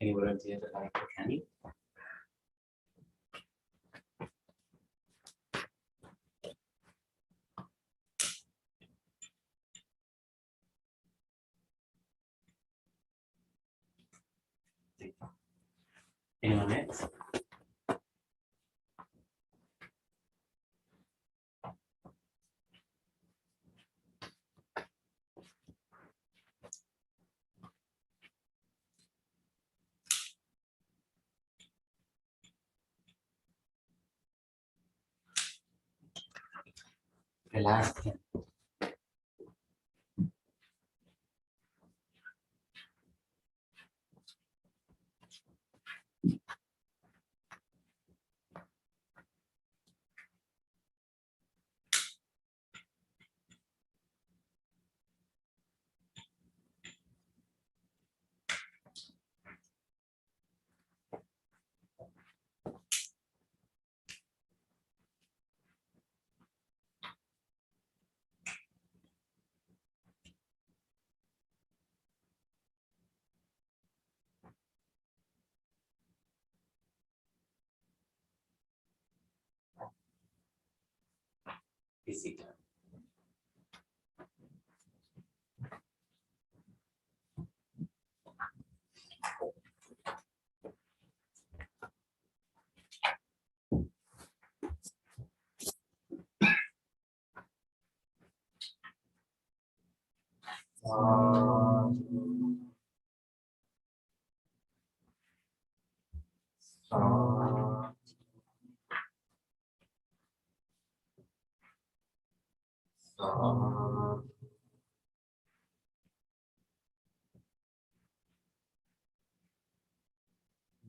Any volunteer that like to handle? Anyone else? The last thing. Physical.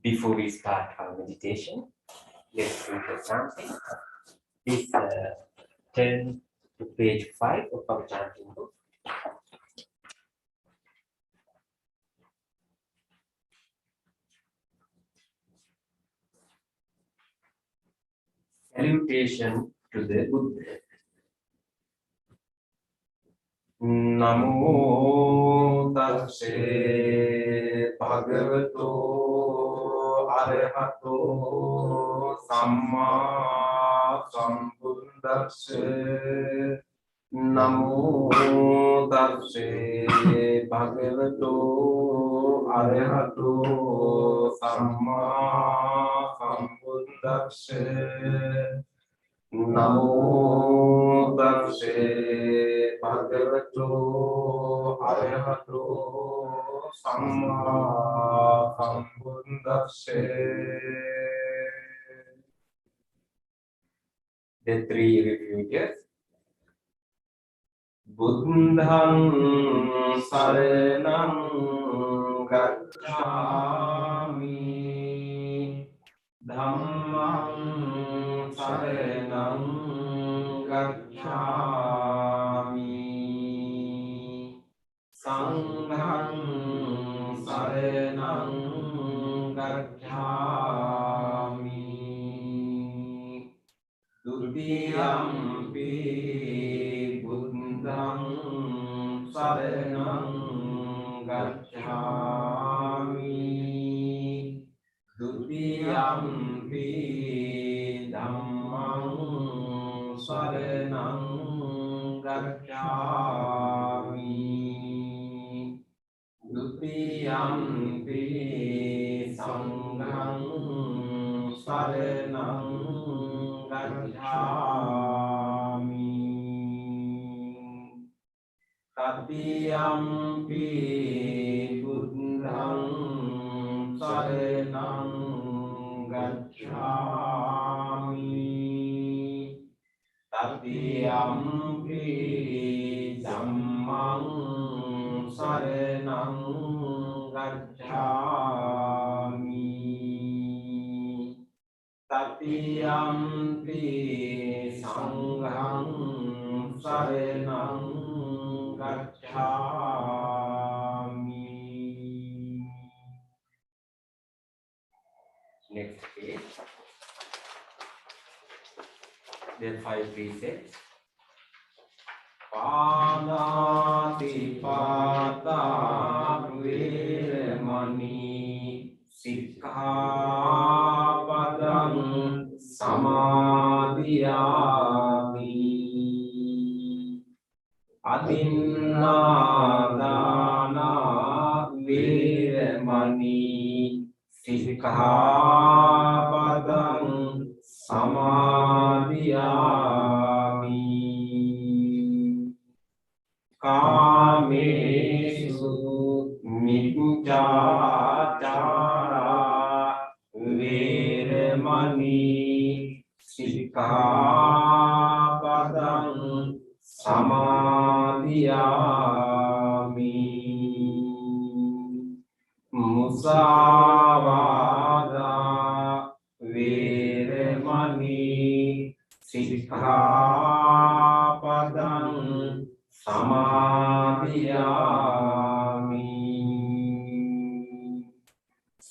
Before we start our meditation, let's look at something. Please turn to page 5 of our chanting book. Salutation to the Buddha. Namo Tassa Bhagavato Arahato Samma Sambuddhassa. Namo Tassa Bhagavato Arahato Samma Sambuddhassa. Namo Tassa Bhagavato Arahato Samma Sambuddhassa. The three refuges. Buddhang Saranam Gacchami, Dhammang Saranam Gacchami, Sanghang Saranam Gacchami, Dutiyampi Buddhang Saranam Gacchami, Dutiyampi Dhammang Saranam Gacchami, Dutiyampi Sanghang Saranam Gacchami, Tatiyampi Buddhang Saranam Gacchami, Tatiyampi Dhammang Saranam Gacchami, Tatiyampi Sanghang Saranam Gacchami. Next page. There are 5 precepts. Panati Pata Virmani සික්ඛාපදං සමාදියාමි අදින්නාදානා වේරමණී සික්ඛාපදං සමාදියාමි කාමේසු මිච්ඡාචාරා වේරමණී සික්ඛාපදං සමාදියාමි මුසාවාදා වේරමණී සික්ඛාපදං සමාදියාමි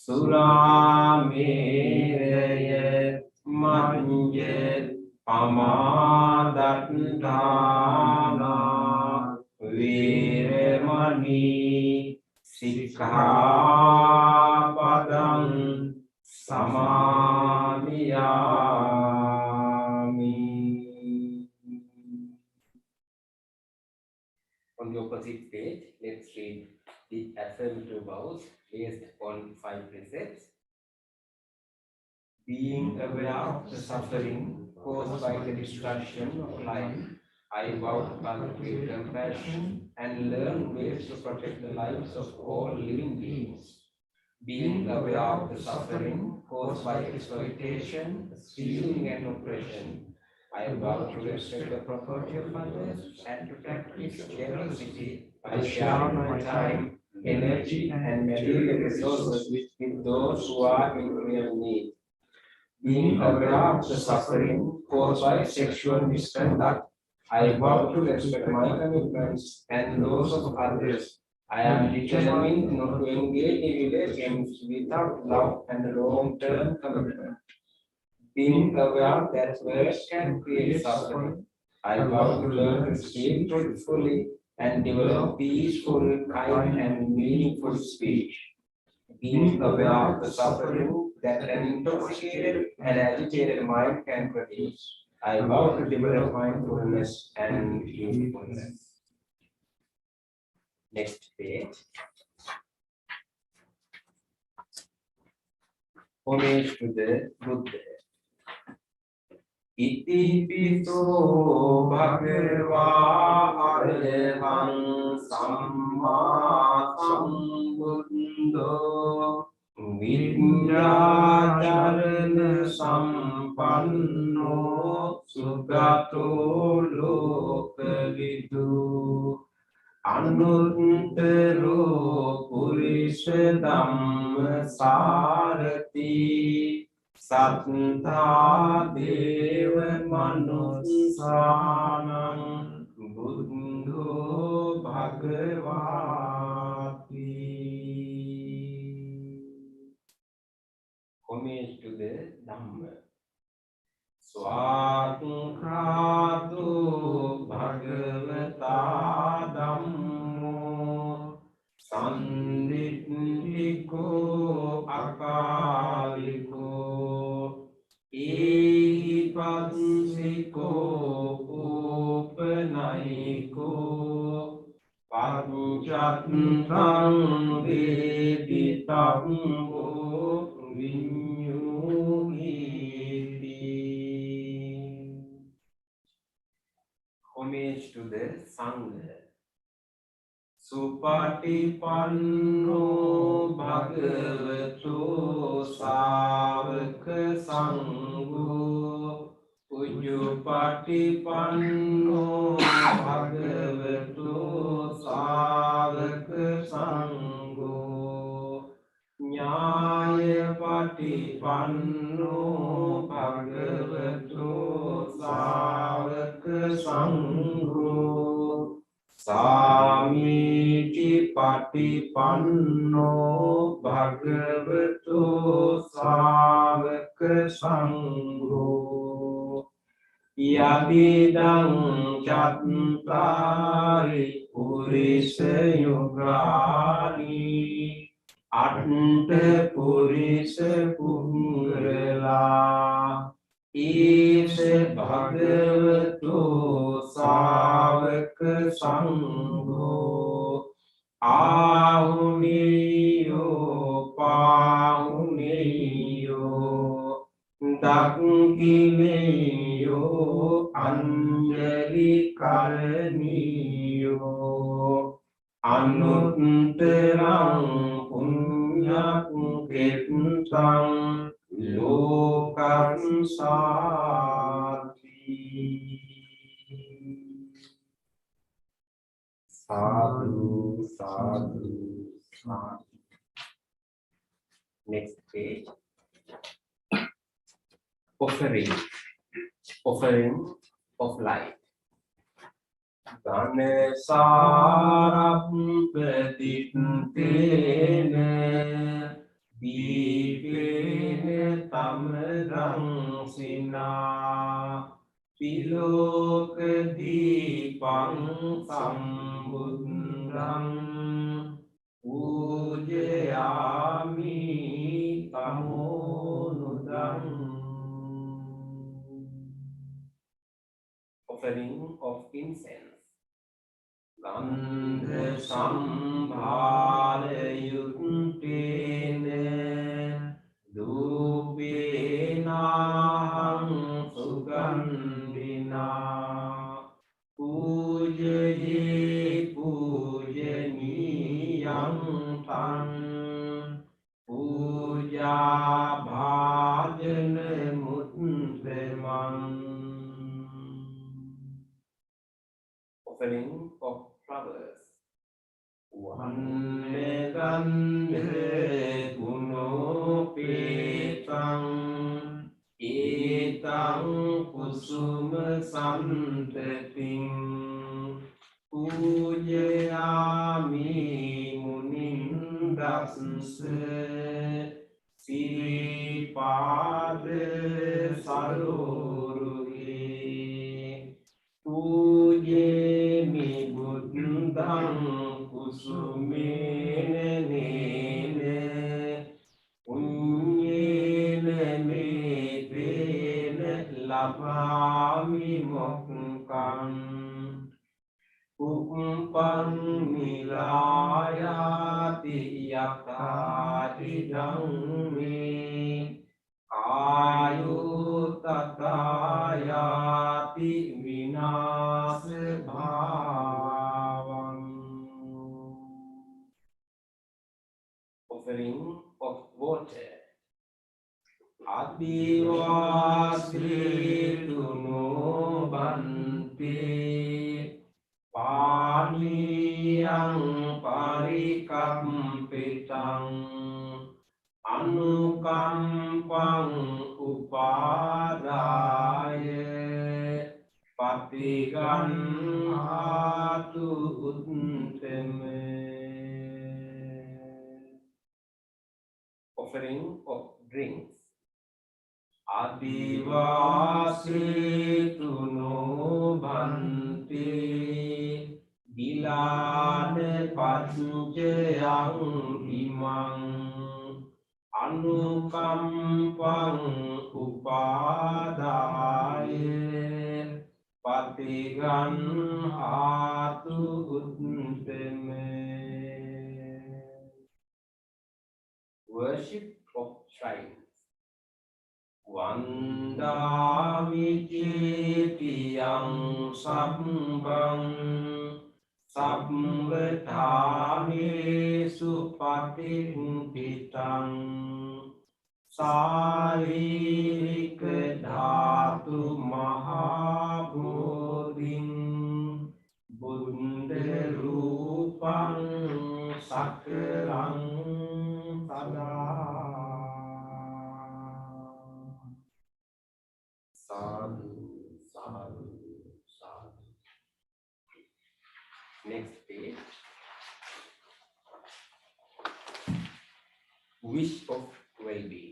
සුරාමේරය මඤ්ඤ පමාදත්තානා වේරමණී සික්ඛාපදං සමාදියාමි. On the opposite page, let's read the affirmative vows based on 5 precepts. Being aware of the suffering caused by the destruction of life, I vow to cultivate compassion and learn ways to protect the lives of all living beings. Being aware of the suffering caused by exploitation, stealing, and oppression, I vow to respect the property of others and to practice generosity by sharing my time, energy, and material resources with those who are in real need. Being aware of the suffering caused by sexual misconduct, I vow to respect my commitments and those of others. I am determined not to engage in relations without love and long-term commitment. Being aware that words can create suffering, I vow to learn to speak truthfully and develop peaceful, kind, and meaningful speech. Being aware of the suffering that an intoxicated and agitated mind can produce, I vow to develop mindfulness and youthfulness. Next page. Homage to the Buddha. ඉති පිසෝ භගවා අරහං සම්මා සම්බුද්ධෝ විඤ්ඤාචරණ සම්පන්නෝ සුගතෝ ලෝකවිදු අනුත්තරෝ පුරිස ධම්ම සාරති සත්තා දේව මනුස්සානං බුද්ධෝ භගවාති. Homage to the Dhamma. ස්වාක්ඛාතු භගවතා ධම්මෝ සම්නිත්තිකෝ අකාලිකෝ ඒහිපස්සිකෝ ඕපනයිකෝ පංචත්ථං වේදිතං විඤ්ඤුහිති. Homage to the Sangha. සුපටිපන්නෝ භගවතු ශාවක සංඝෝ උජුපටිපන්නෝ භගවතු ශාවක සංඝෝ ඥායපටිපන්නෝ භගවතු ශාවක සංඝෝ සාමීචි පටිපන්නෝ භගවතු ශාවක සංඝෝ යදිදං චත්තාරි පුරිස යුගානි අට්ඨ පුරිස පුංගලා ඊස භගවතු ශාවක සංඝෝ ආහුනියෝ පාහුනියෝ දක්ඛිනේයෝ අංජලි කරණීයෝ අනුත්තරං පුඤ්ඤක් කෙත්තං ලෝකස්සාති සාදු සාදු සාදු. Next page. Offering of light. ගණසාරප්පදිත්තේන දීපේන තමරං සිනා පිලෝක දීපං සම්බුද්ධං පූජයාමි තමෝනුදං. Offering of incense. ගන්ධ සම්භාරයුත්තේන දූපේනාහං සුගන්ධිනා පූජයේ පූජනීයං තං පූජා භාජන මුත්තමං. Offering of flowers. වන්නේ ගන්ධ ගුණෝපේතං ඒතං කුසුම සම්තතින් පූජයාමි මුනින්දස්ස සිරිපාද සරෝරුහි පූජේමි බුද්ධං කුසුමේන නේන පුඤ්ඤේන මේතේන ලභාමි මොක්ඛං උප්පං නිරායාති යථාති ධම්මේ ආයෝ තථායාති විනාශ භාවං. Offering of water. අදිවාසීතුනෝ බන්තේ පානියං පරිකම්පිතං අනුකම්පං උපාදාය පතිගන්හාතු උත්තමේ. Offering of drinks. අදිවාසීතුනෝ බන්තේ ගිලාන පච්චයං ඉමං අනුකම්පං උපාදාය පතිගන්හාතු උත්තමේ. Worship of shrines. වන්දාමි චේතියං සම්බං සම්බතානේසු පටිච්චිතං සාරීරික ධාතු මහා බෝධින් බුද්ධ රූපං සකලං සදා. Sadhu, sadhu, sadhu. Next page. Wish of well-being.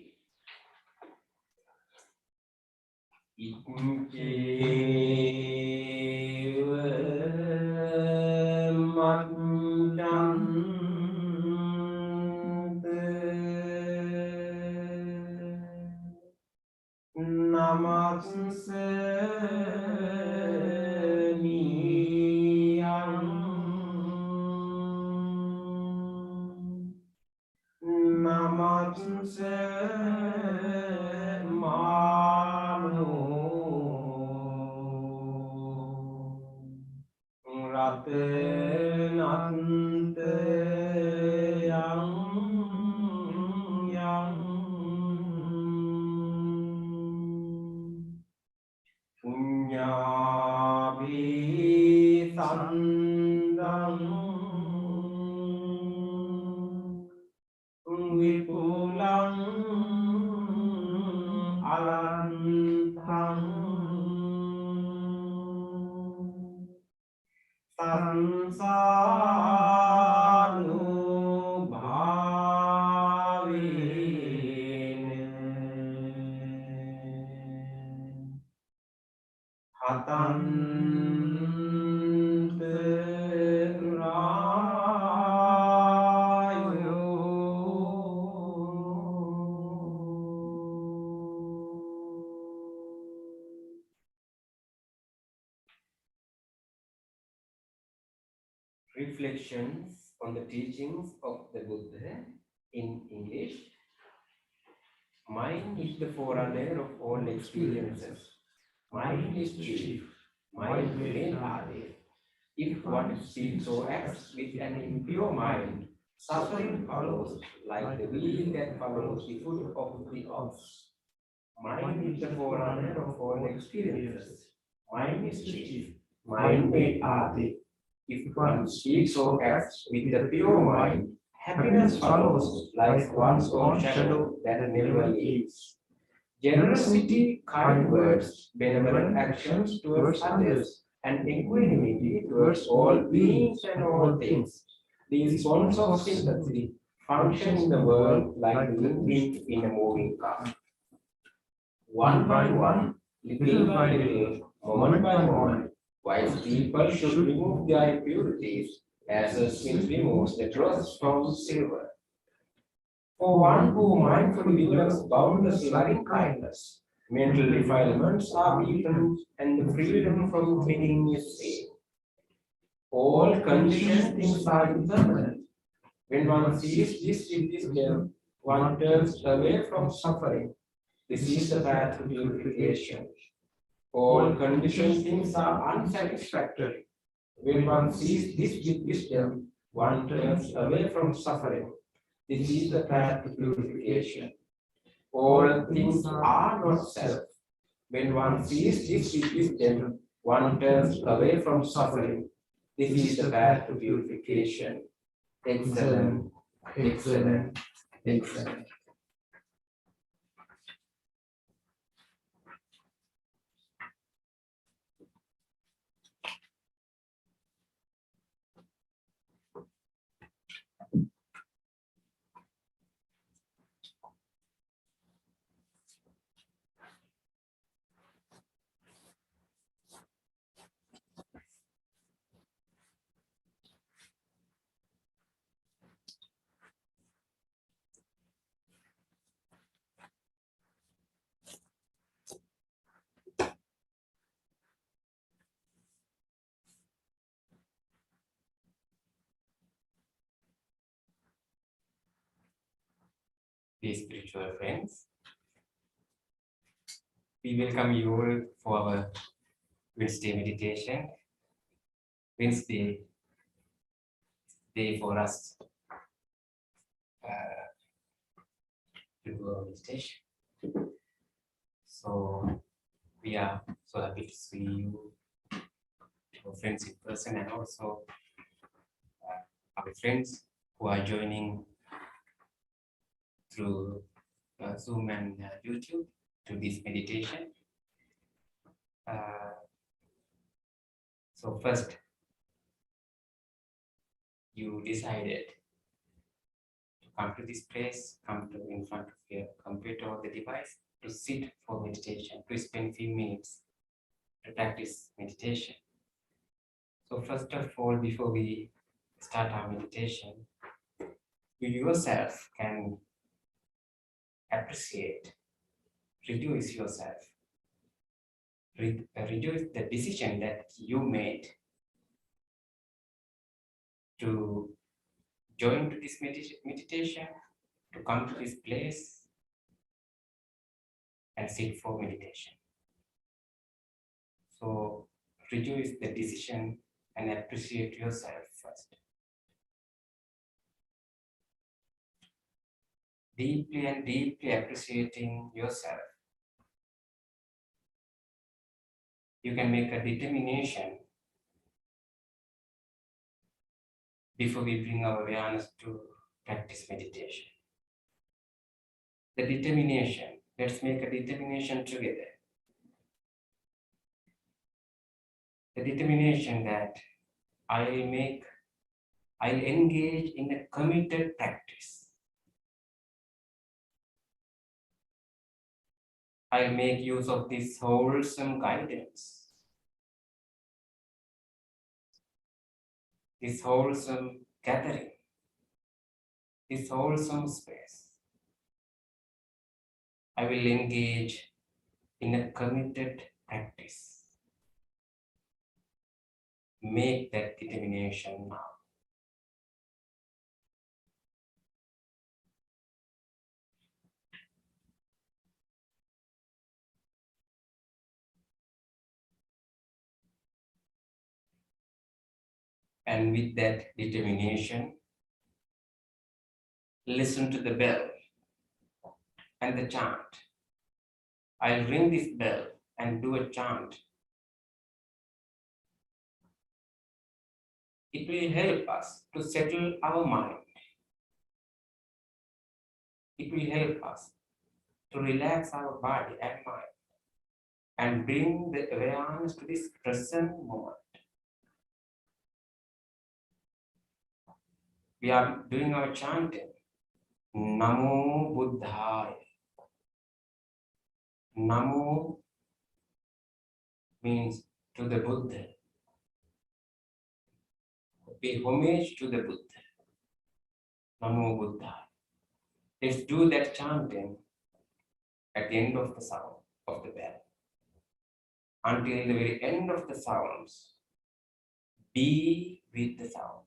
ඉක්කේව මච්ඡන්ත නමස්ස නමස්ස මානෝ රතනන්තයං යං පුඤ්ඤාභි සන්දං විපුලං අලන්තං සංසානුභාවේන හතන්ත Reflections on the teachings of the Buddha in English. Mind is the forerunner of all experiences. Mind is chief. Mind wherein are they? If one speaks or acts with an impure mind, suffering follows like the wheel that follows the foot of the ox. Mind is the forerunner of all experiences. Mind is chief. Mind wherein are they? If one speaks or acts with the pure mind, happiness follows like one's own shadow that never leaves. Generosity, kind words, benevolent actions towards others, and equanimity towards all beings and all things. These bonds of sympathy function in the world like the wind in a moving car. One by one, little by little, moment by moment, wise people should remove their impurities as a smith removes the dross from silver. For one who mindfully develops boundless loving kindness, mental defilements are beaten and the freedom from clinging is seen. All conditioned things are impermanent. When one sees this with wisdom, one turns away from suffering. This is the path to purification. All conditioned things are unsatisfactory. When one sees this with wisdom, one turns away from suffering. This is the path to purification. All things are not self. When one sees this with wisdom, one turns away from suffering. This is the path to purification. Excellent, excellent, excellent. Dear spiritual friends, we welcome you all for our Wednesday meditation. Wednesday day for us to do our meditation. So we are so happy to see you, our friends in person, and also our friends who are joining through Zoom and YouTube to this meditation. So first, you decided to come to this place, come to in front of your computer or the device to sit for meditation, to spend few minutes to practice meditation. So first of all, before we start our meditation, you yourself can appreciate, reduce yourself rejoice the decision that you made to join to this meditation, to come to this place and sit for meditation. So rejoice the decision and appreciate yourself first. Deeply and deeply appreciating yourself, you can make a determination before we bring our awareness to practice meditation. The determination, let's make a determination together. The determination that I'll engage in a committed practice. I'll make use of this wholesome guidance, this wholesome gathering, this wholesome space. I will engage in a committed practice. Make that determination now. And with that determination, listen to the bell and the chant. I'll ring this bell and do a chant. It will help us to settle our mind. It will help us to relax our body and mind and bring the awareness to this present moment. We are doing our chanting. Namo Buddhaya. Namo means to the Buddha. Pay homage to the Buddha. Namo Buddhaya. Let's do that chanting at the end of the sound of the bell. Until the very end of the sounds, be with the sounds.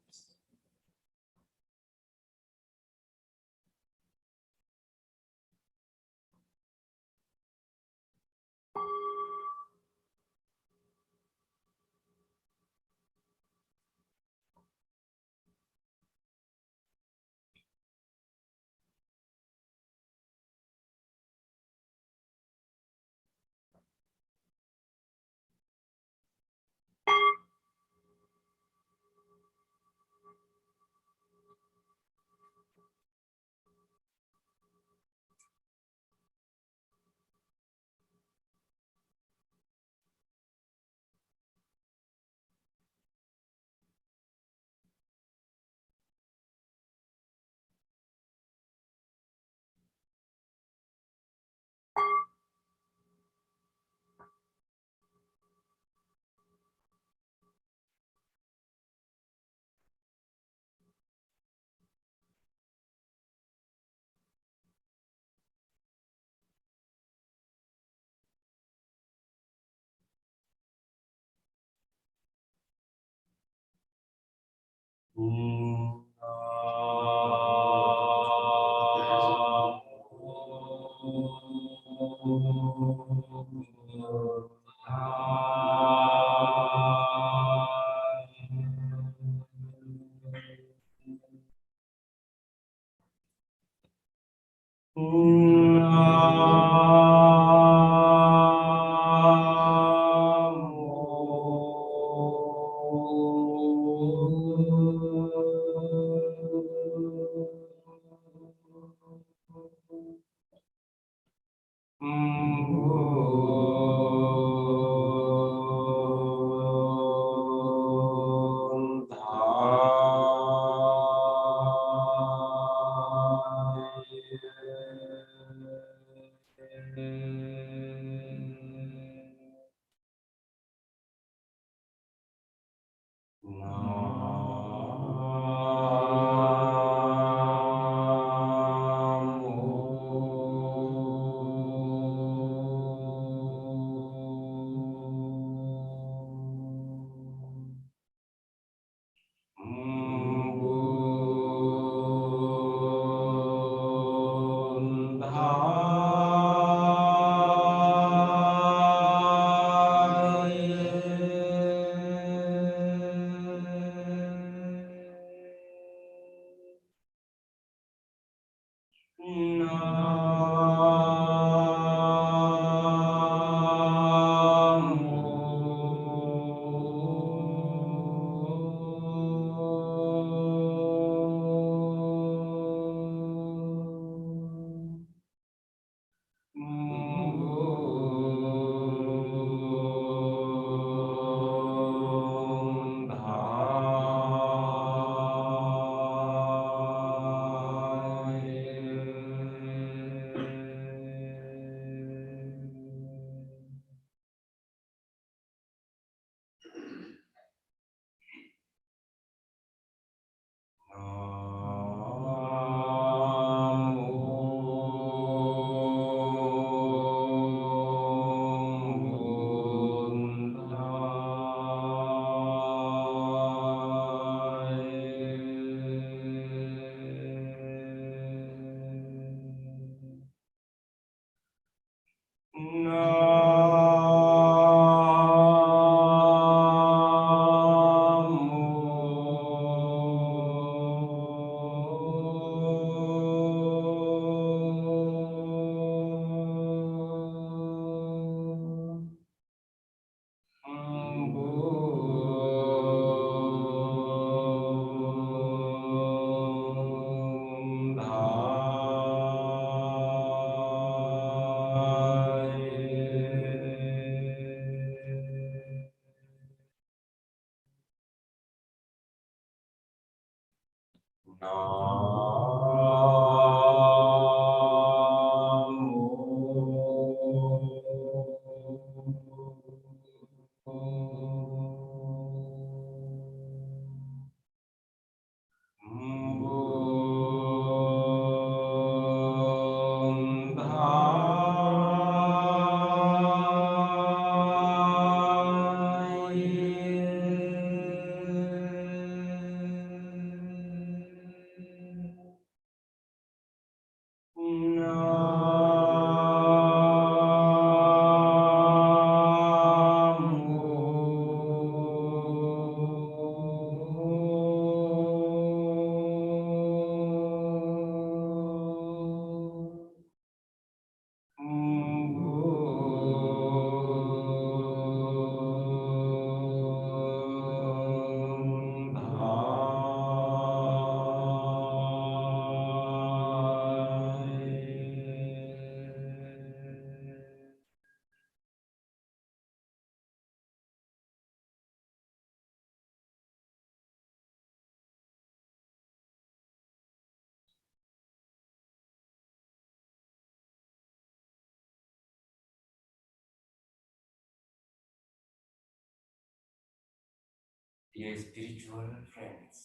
Dear spiritual friends,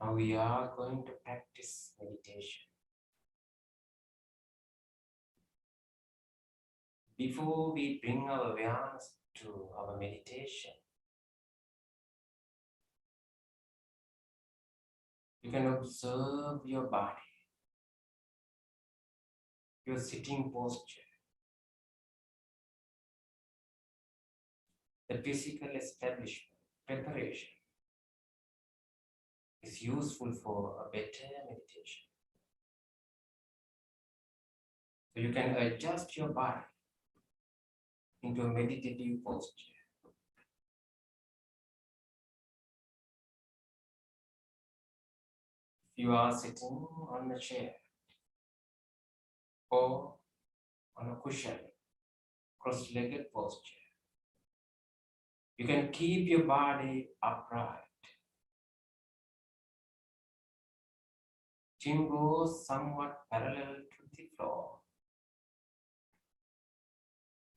now we are going to practice meditation. Before we bring our awareness to our meditation, you can observe your body, your sitting posture, the physical establishment, preparation is useful for a better meditation. So you can adjust your body into a meditative posture. If you are sitting on a chair or on a cushion, cross-legged posture, you can keep your body upright. Chin goes somewhat parallel to the floor.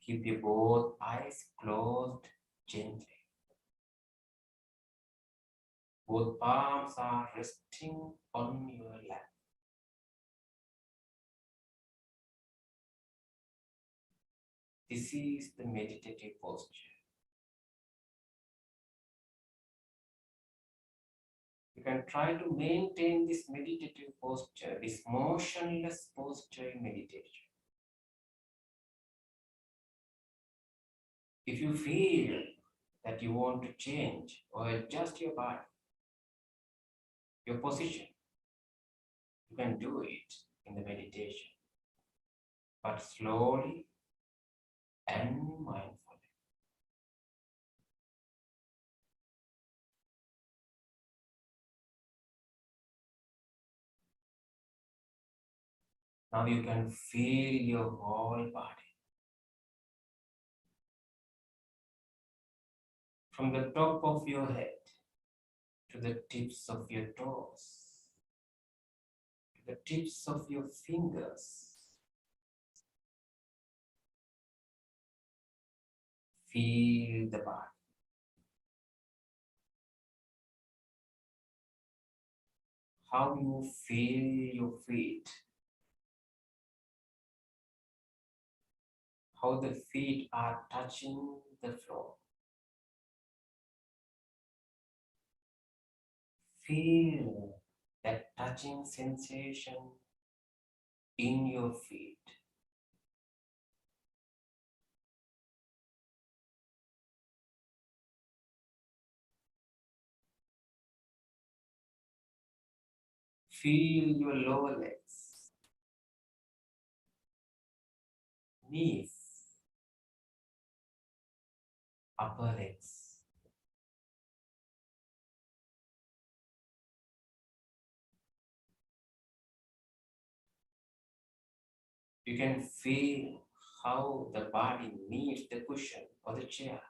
Keep your both eyes closed gently. Both palms are resting on your lap. This is the meditative posture. You can try to maintain this meditative posture, this motionless posture in meditation. If you feel that you want to change or adjust your body, your position, you can do it in the meditation, but slowly and mindfully. Now you can feel your whole body. From the top of your head to the tips of your toes, to the tips of your fingers. Feel the body. How you feel your feet. How the feet are touching the floor. Feel that touching sensation in your feet. Feel your lower legs, knees, upper legs. You can feel how the body needs the cushion or the chair,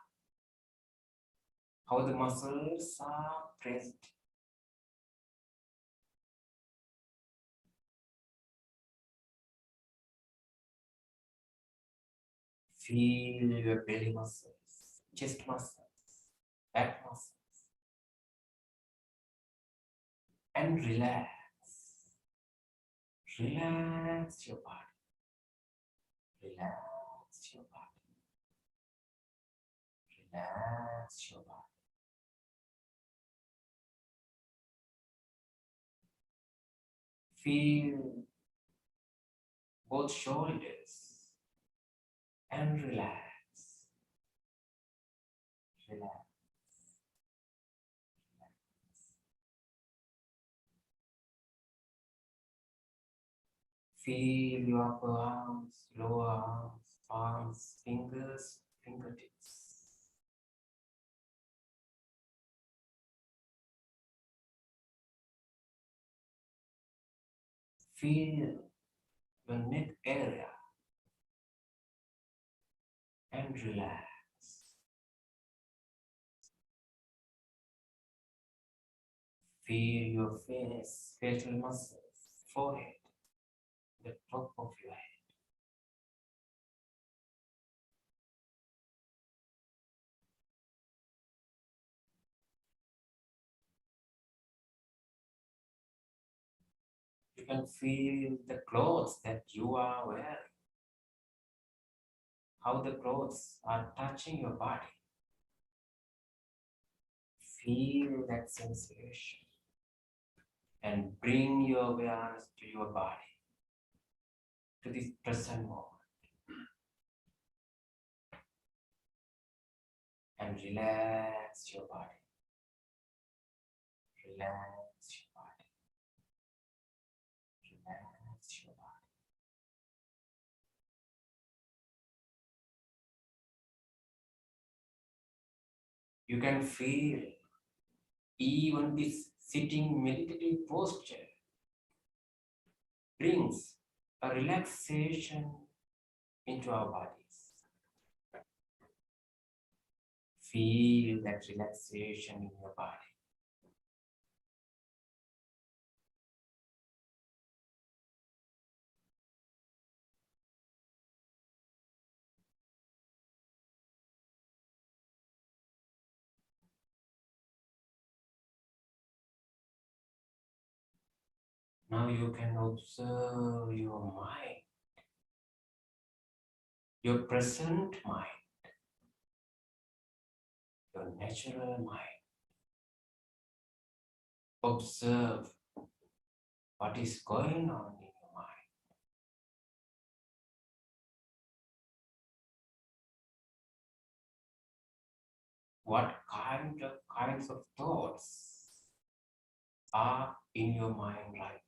how the muscles are pressed. Feel your belly muscles, chest muscles, back muscles, and relax. Relax your body. Relax your body. Relax your body. Feel both shoulders and relax. Relax. Feel your upper arms, lower arms, palms, fingers, fingertips. Feel your neck area and relax. Feel your face, facial muscles, forehead, the top of your head. You can feel the clothes that you are wearing, how the clothes are touching your body. Feel that sensation and bring your awareness to your body, to this present moment, and relax your body. Relax your body. Relax your body. You can feel even this sitting meditative posture brings a relaxation into our bodies. Feel that relaxation in your body. Now you can observe your mind, your present mind, your natural mind. Observe what is going on in your mind. What kinds of thoughts are in your mind right now?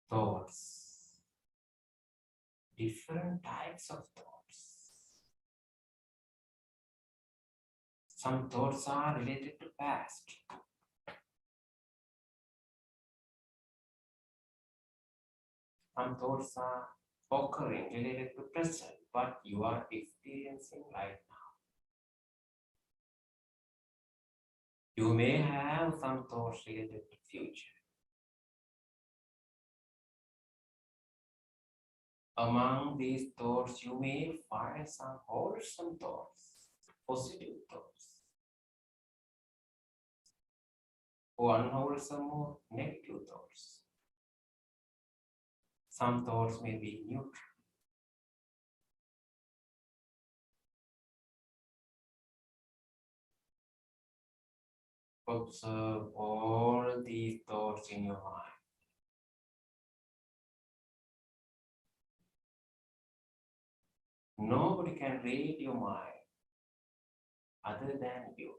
Thoughts, different types of thoughts. Some thoughts are related to past. Some thoughts are occurring related to present, what you are experiencing right now. You may have some thoughts related to future. Among these thoughts, you may find some wholesome thoughts, positive thoughts, or unwholesome or negative thoughts. Some thoughts may be neutral. Observe all these thoughts in your mind. Nobody can read your mind other than you.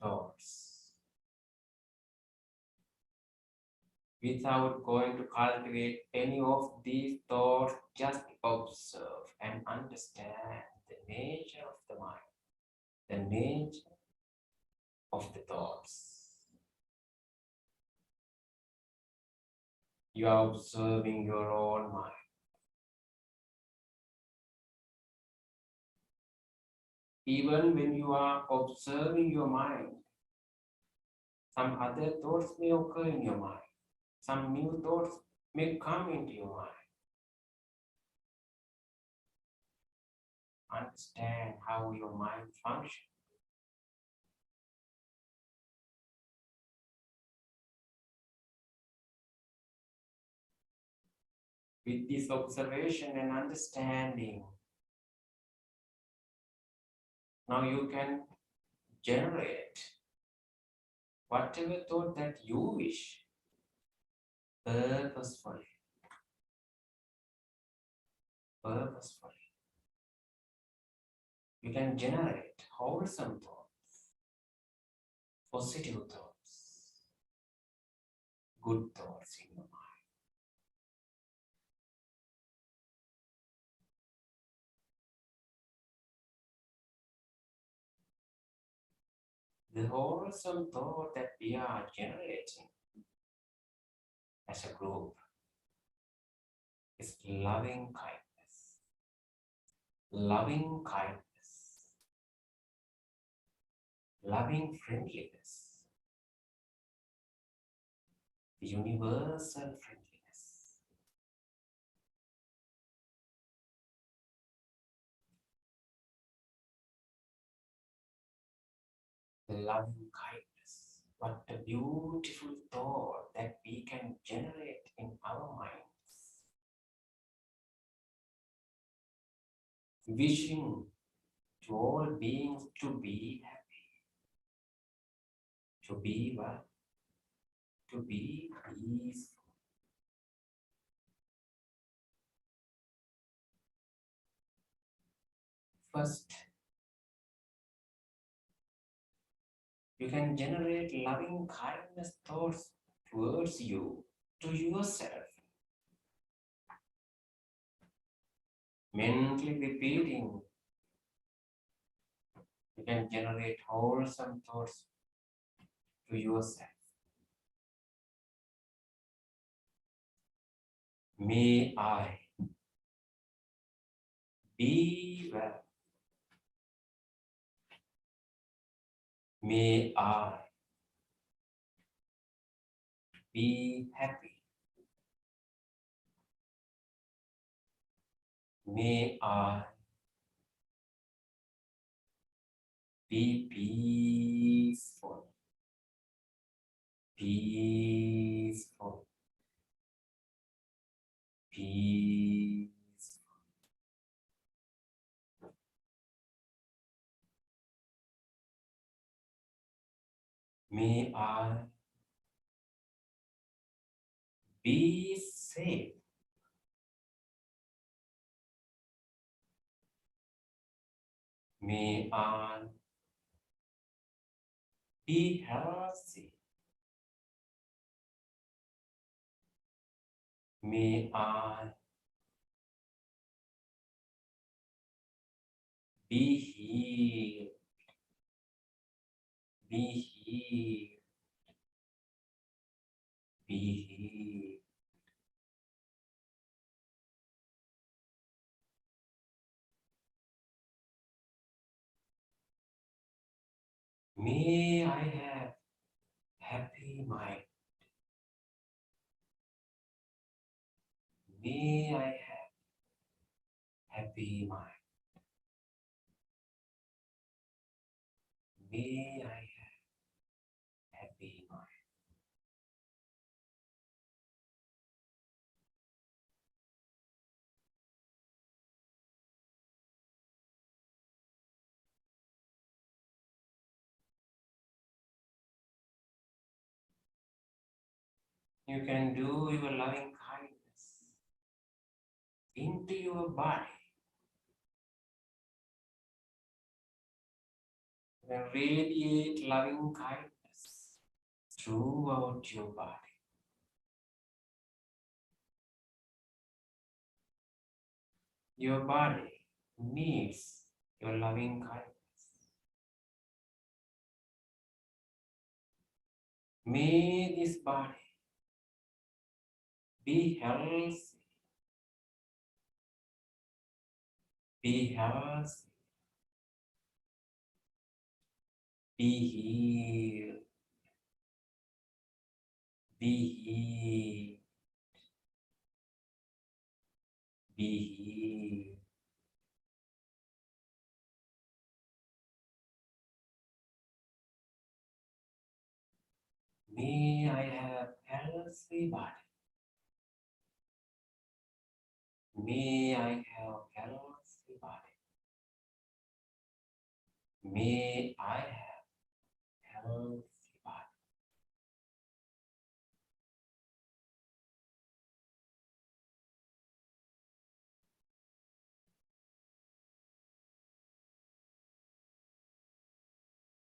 Thoughts. Without going to cultivate any of these thoughts, just observe and understand the nature of the mind, the nature of the thoughts. You are observing your own mind. Even when you are observing your mind, some other thoughts may occur in your mind. Some new thoughts may come into your mind. Understand how your mind functions. With this observation and understanding, now you can generate whatever thought that you wish purposefully. You can generate wholesome thoughts, positive thoughts, good thoughts in your mind. The wholesome thought that we are generating as a group is loving kindness, loving friendliness, universal friendliness. The loving kindness. What a beautiful thought that we can generate in our minds. Wishing to all beings to be happy. To be what? To be peaceful. First, you can generate loving kindness thoughts towards you, to yourself. Mentally repeating, you can generate wholesome thoughts to yourself. May I be well. May I be happy. May I be peaceful. Peaceful. Peaceful. May I be safe. May I be healthy. May I be healed. Be healed. Be healed. May I have happy mind. May I have happy mind. May I have happy mind. You can do your loving kindness into your body. You can radiate loving kindness throughout your body. Your body needs your loving kindness. May this body be healthy, be healthy, be healed, be healed, be healed. May I have healthy body. May I have healthy body. May I have healthy body.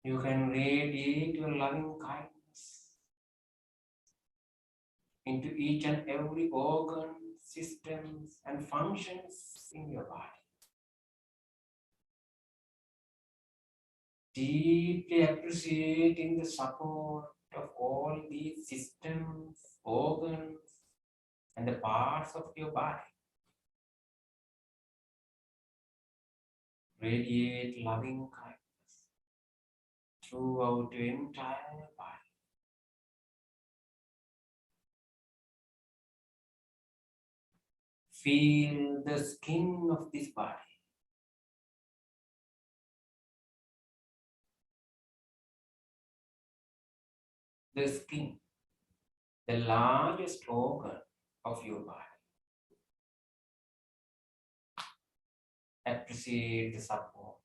You can radiate your loving kindness into each and every organ, systems, and functions in your body. Deeply appreciating the support of all these systems, organs, and the parts of your body. Radiate loving kindness throughout your entire body. Feel the skin of this body. The skin, the largest organ of your body. Appreciate the support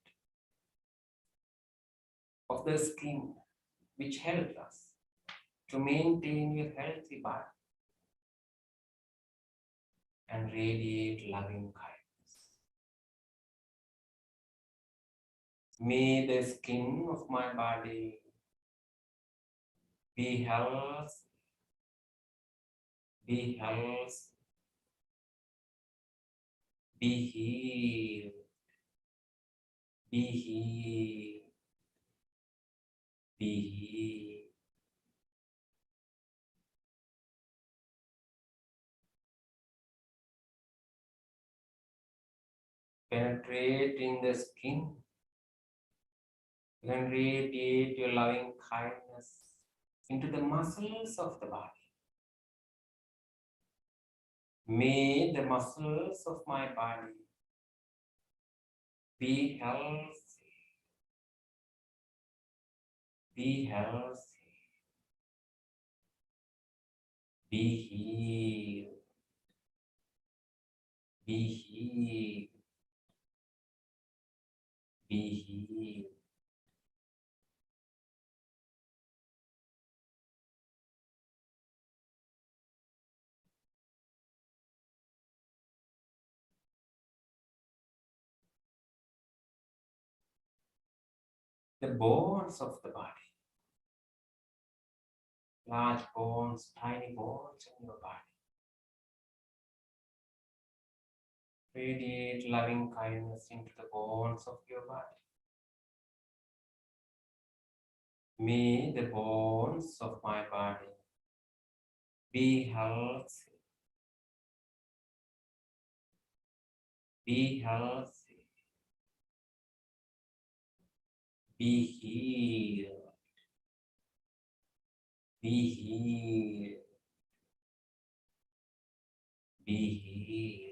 of the skin, which helps us to maintain a healthy body and radiate loving kindness. May the skin of my body be healthy, be healthy, be healed, be healed, be healed. Penetrating the skin, you can radiate your loving kindness into the muscles of the body. May the muscles of my body be healthy, be healthy, be healed, be healed, be healed. The bones of the body, large bones, tiny bones in your body. Radiate loving kindness into the bones of your body. May the bones of my body be healthy, be healthy, be healed, be healed, be healed.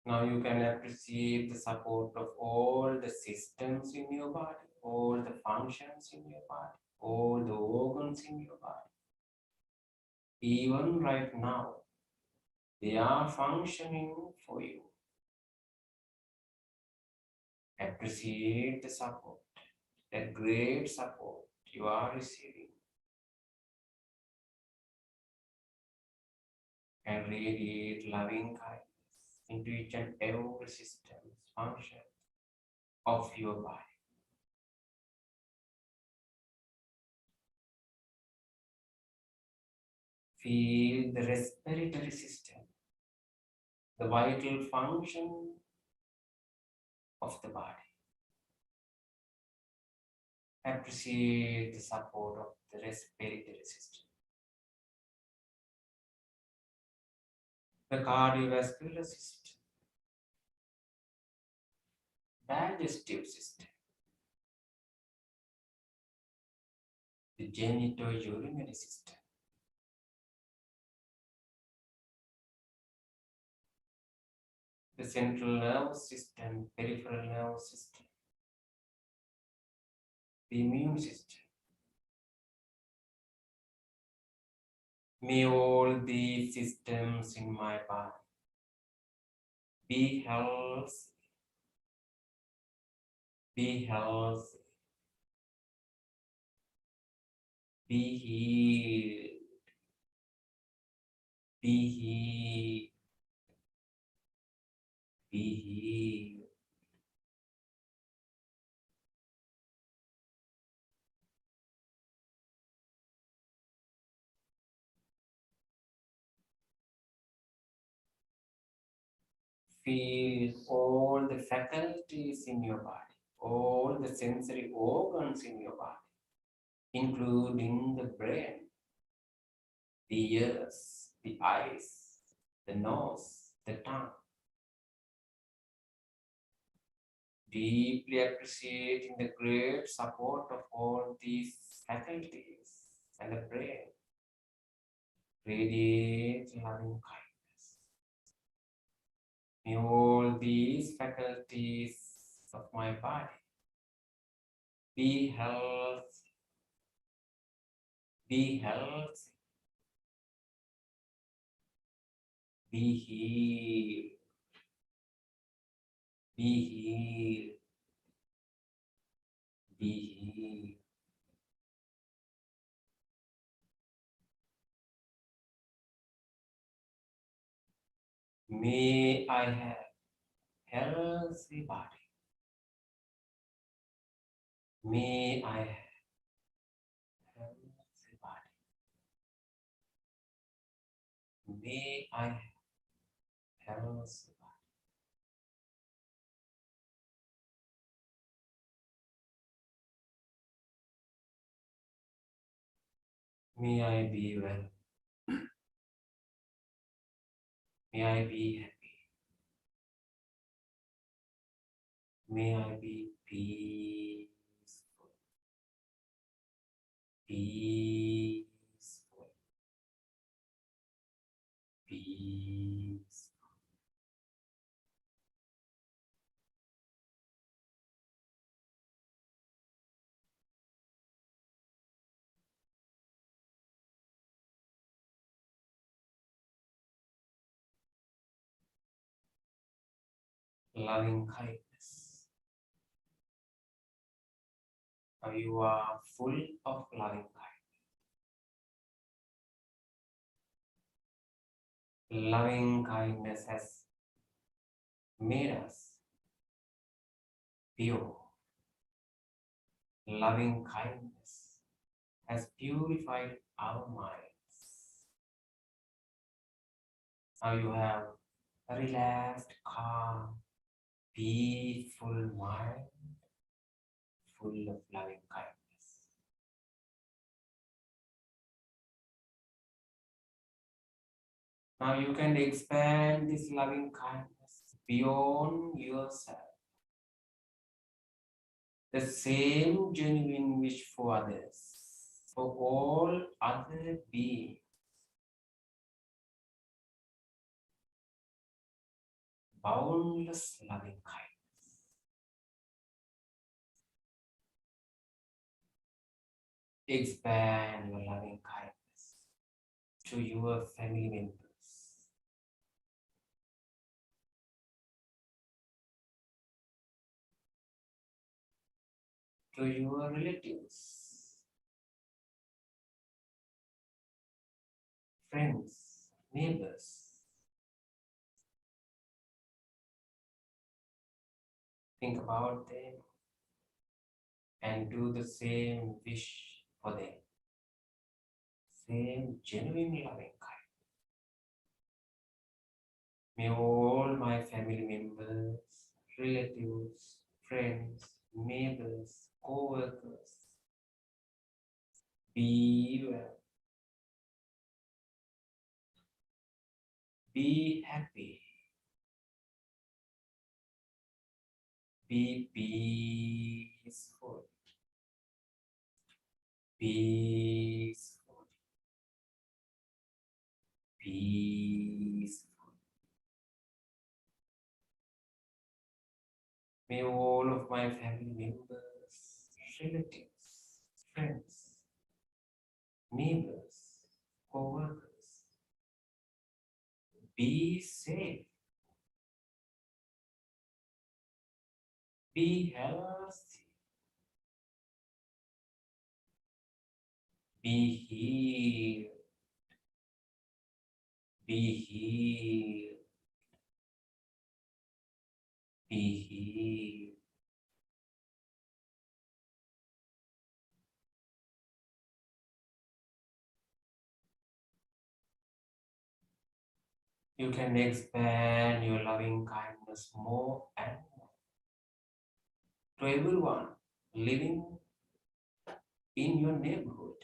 Now you can appreciate the support of all the systems in your body, all the functions in your body, all the organs in your body. Even right now, They are functioning for you. Appreciate the support, that great support you are receiving, and radiate loving kindness into each and every system, function of your body. Feel the respiratory system, the vital function of the body. Appreciate the support of the respiratory system. The cardiovascular system, digestive system, the genitourinary system, the central nervous system, peripheral nervous system, the immune system. May all these systems in my body be healthy, be healthy, be healed, be healed, be healed. Feel all the faculties in your body, all the sensory organs in your body, including the brain, the ears, the eyes, the nose, the tongue. Deeply appreciating the great support of all these faculties and the brain. Radiate loving kindness. May all these faculties of my body be healthy, be healthy, be healed, be healed, be healed. May I have healthy body. May I have healthy body. May I have healthy body. May I be well. May I be happy. May I be peaceful. Peaceful. Peaceful. Loving kindness. Now you are full of loving kindness. Loving kindness has made us pure. Loving kindness has purified our minds. Now you have a relaxed, calm, peaceful mind full of loving kindness. Now you can expand this loving kindness beyond yourself. The same genuine wish for others, for all other beings. Boundless loving kindness. Expand your loving kindness to your family members, to your relatives, friends, neighbors. Think about them and do the same wish for them. Same genuine loving kind. May all my family members, relatives, friends, neighbors, co-workers be well, be happy, be peaceful, peaceful, peaceful. May all of my family members, relatives, friends, neighbors, co-workers be safe, be healthy, be healed, be healed, be healed. You can expand your loving kindness more and more to everyone living in your neighborhood,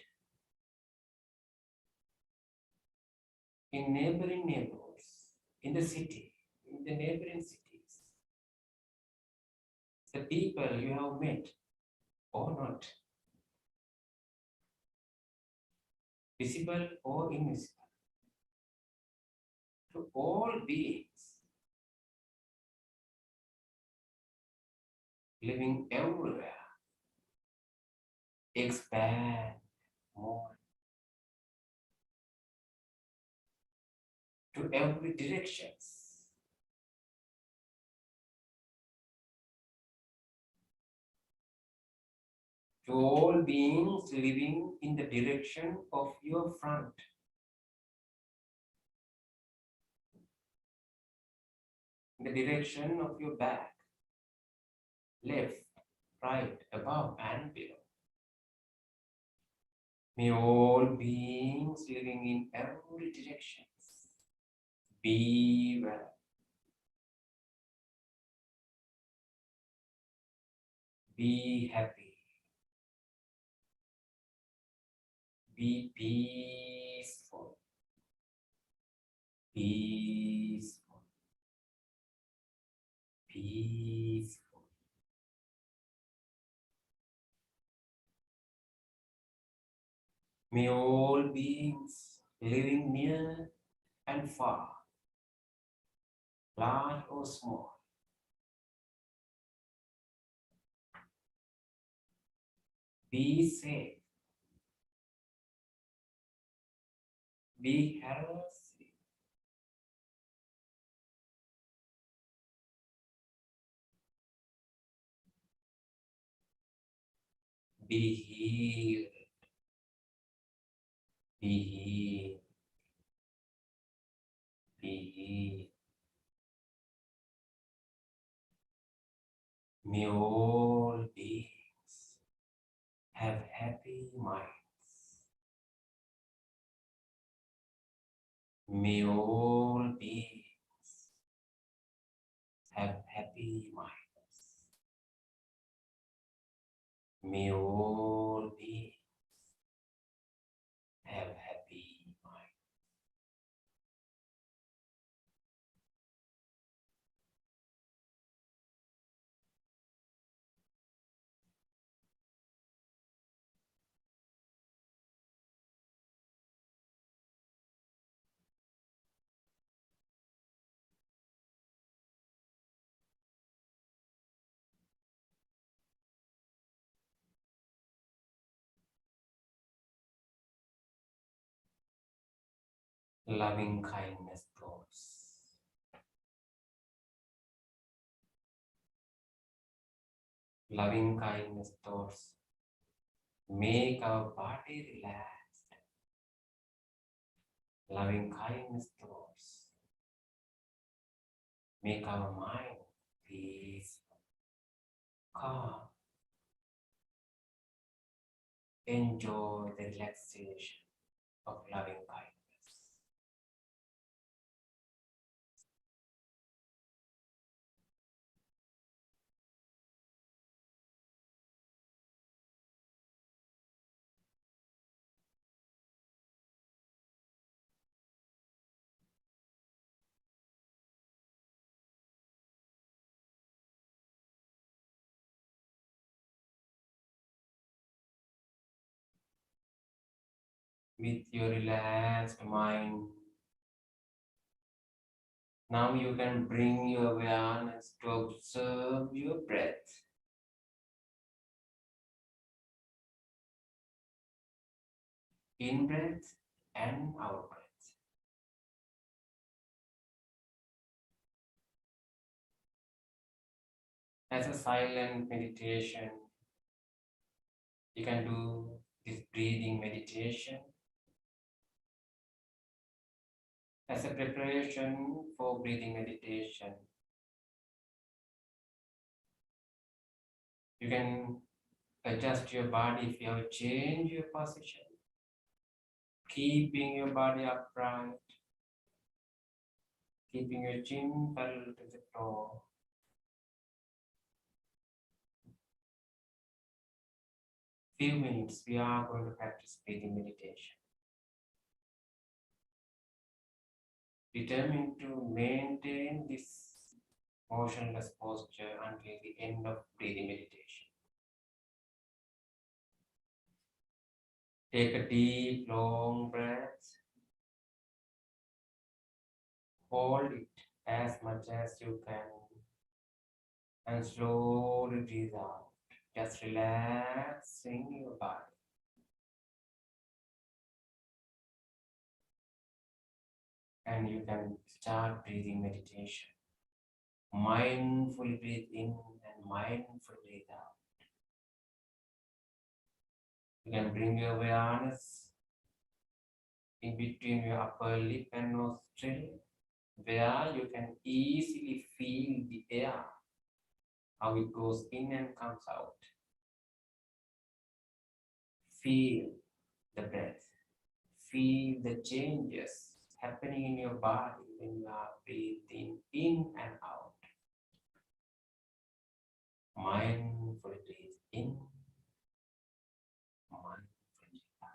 in neighboring neighborhoods, in the city, in the neighboring cities, the people you have met or not, visible or invisible, to all beings living everywhere, expand more to every directions. To all beings living in the direction of your front, in the direction of your back, left, right, above and below. May all beings living in every direction be well, be happy, be peaceful, peaceful, peaceful. May all beings living near and far, large or small, be safe, be healthy, be healed, be healed, be healed. May all beings have happy minds. May all beings have happy minds. May all beings have happy minds. Loving kindness thoughts. Loving kindness thoughts make our body relaxed. Loving kindness thoughts make our mind peaceful, calm. Enjoy the relaxation of loving kindness. With your relaxed mind, now you can bring your awareness to observe your breath. In breath and out breath. As a silent meditation, you can do this breathing meditation as a preparation for breathing meditation. You can adjust your body if you have changed your position, keeping your body upright, keeping your chin parallel to the floor. Few minutes, we are going to practice breathing meditation. Determined to maintain this motionless posture until the end of breathing meditation. Take a deep, long breath. Hold it as much as you can and slowly breathe out. Just relaxing your body. And you can start breathing meditation. Mindfully breathe in and mindfully breathe out. You can bring your awareness in between your upper lip and nostril, where you can easily feel the air, how it goes in and comes out. Feel the breath. Feel the changes happening in your body when you are breathing in and out. Mindfully breathe in, mindfully out.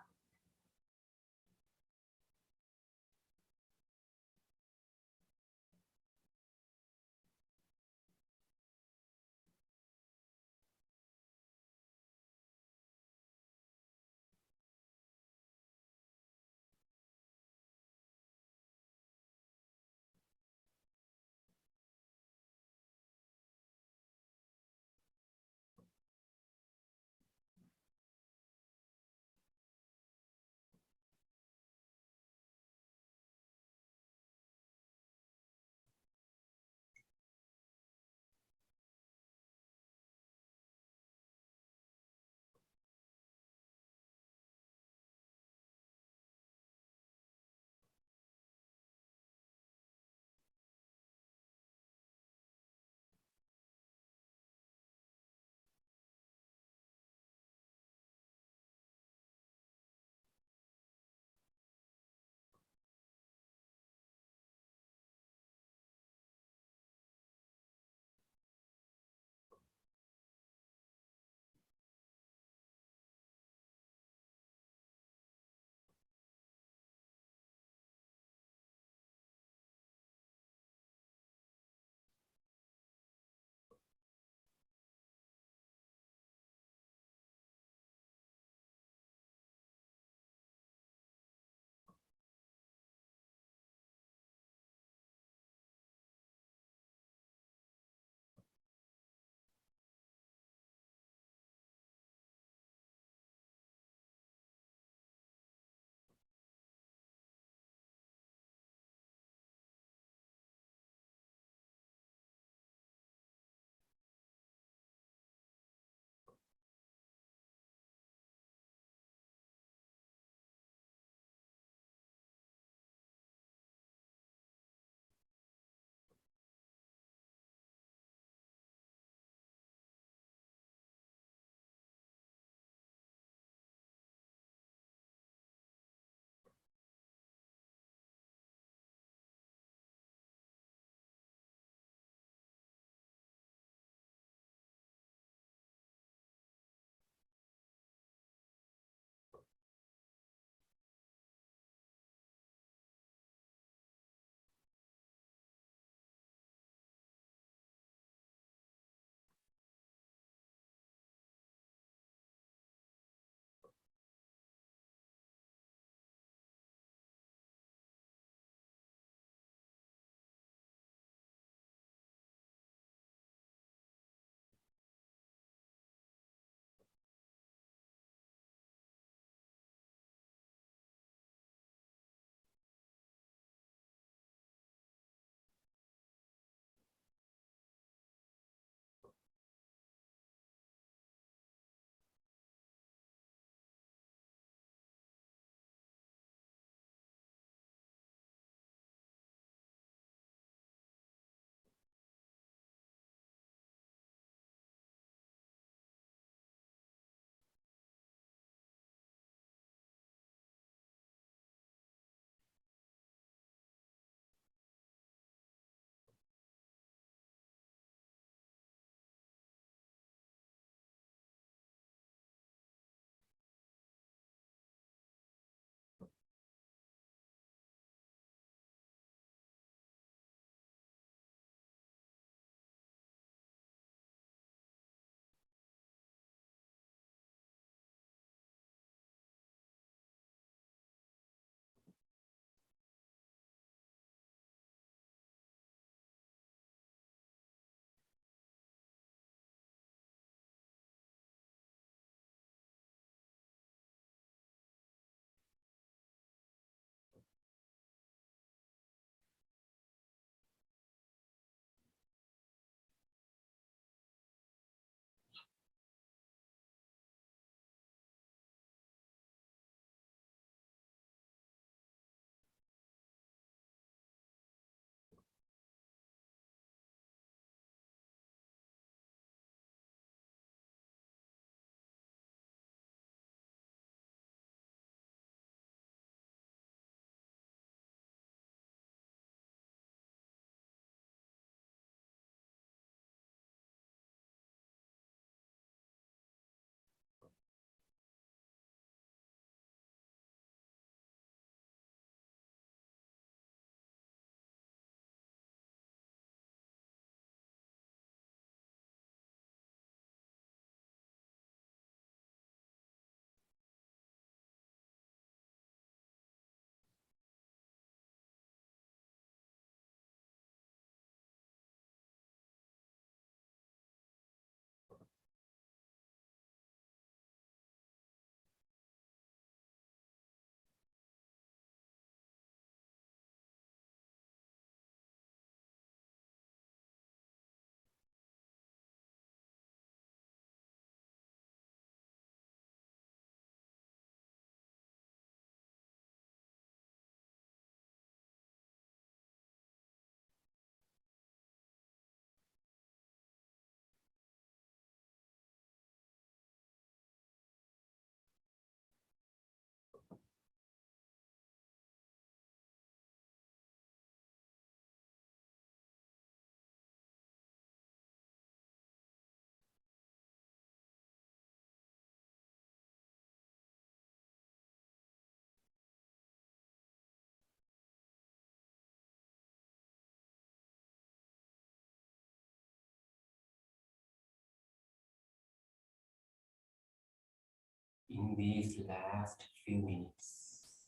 In these last few minutes,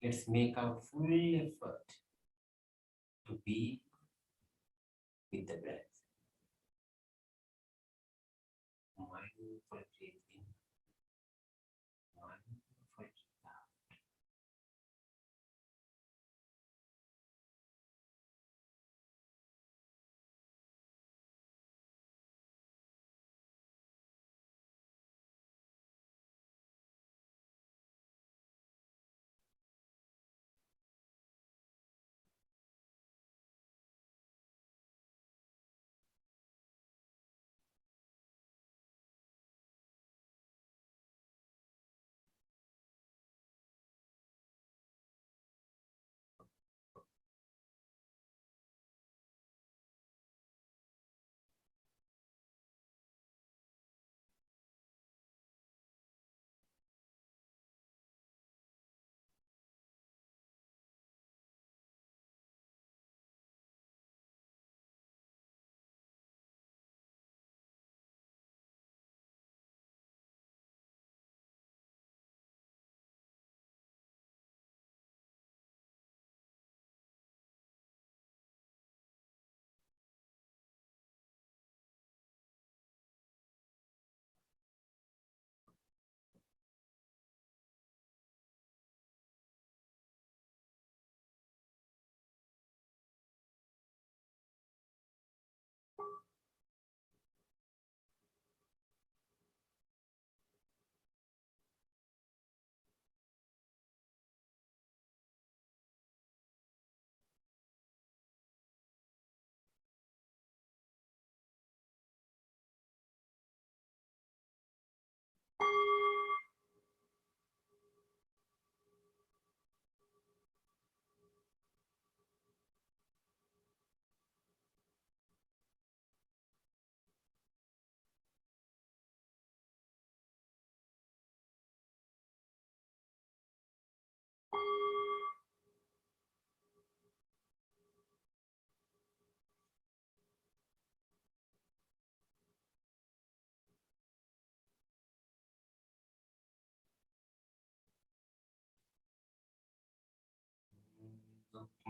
let's make our full effort to be with the breath. Mindful breathing, mindful breathing out.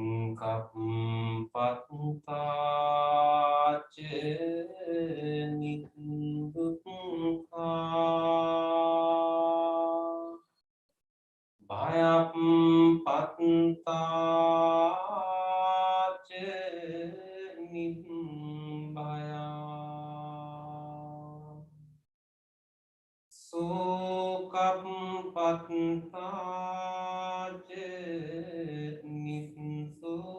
Dukkam pattaca nidukkha bhayam pattaca nibbhayam sukam pattaca nissukha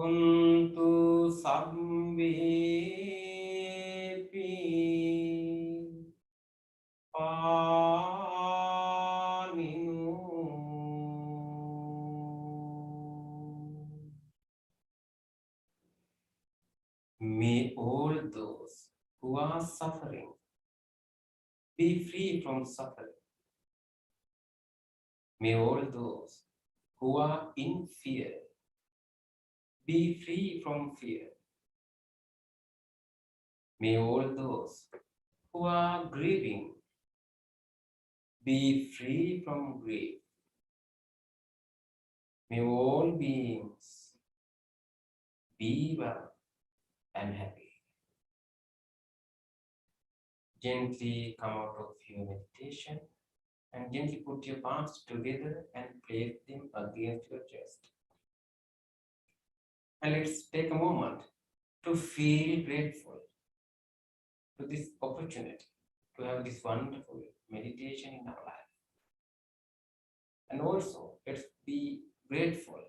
Untu sabbepi paninu. May all those who are suffering be free from suffering. May all those who are in fear be free from fear. May all those who are grieving be free from grief. May all beings be well and happy. Gently come out of your meditation and gently put your palms together and place them against your chest. And let's take a moment to feel grateful to this opportunity to have this wonderful meditation in our life. And also, let's be grateful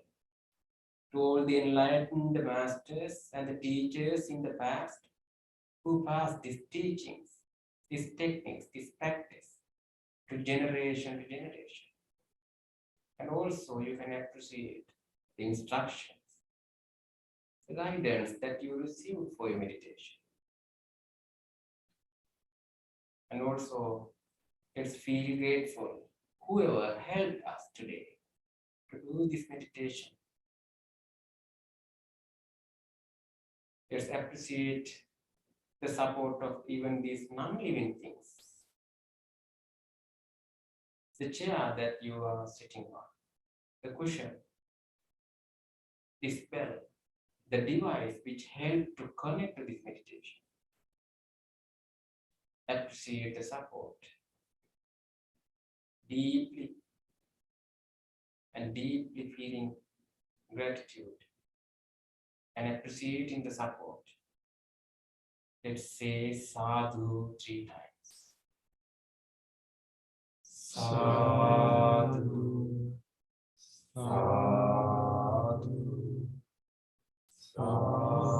to all the enlightened masters and the teachers in the past who passed these teachings, these techniques, this practice to generation, And also you can appreciate the instructions, the guidance that you receive for your meditation. And also let's feel grateful whoever helped us today to do this meditation. Let's appreciate the support of even these non-living things. The chair that you are sitting on, the cushion, this bell, the device which helped to connect to this meditation. Appreciate the support deeply and deeply feeling gratitude and appreciating the support. Let's say sadhu 3 times. Sadhu, sadhu, sadhu.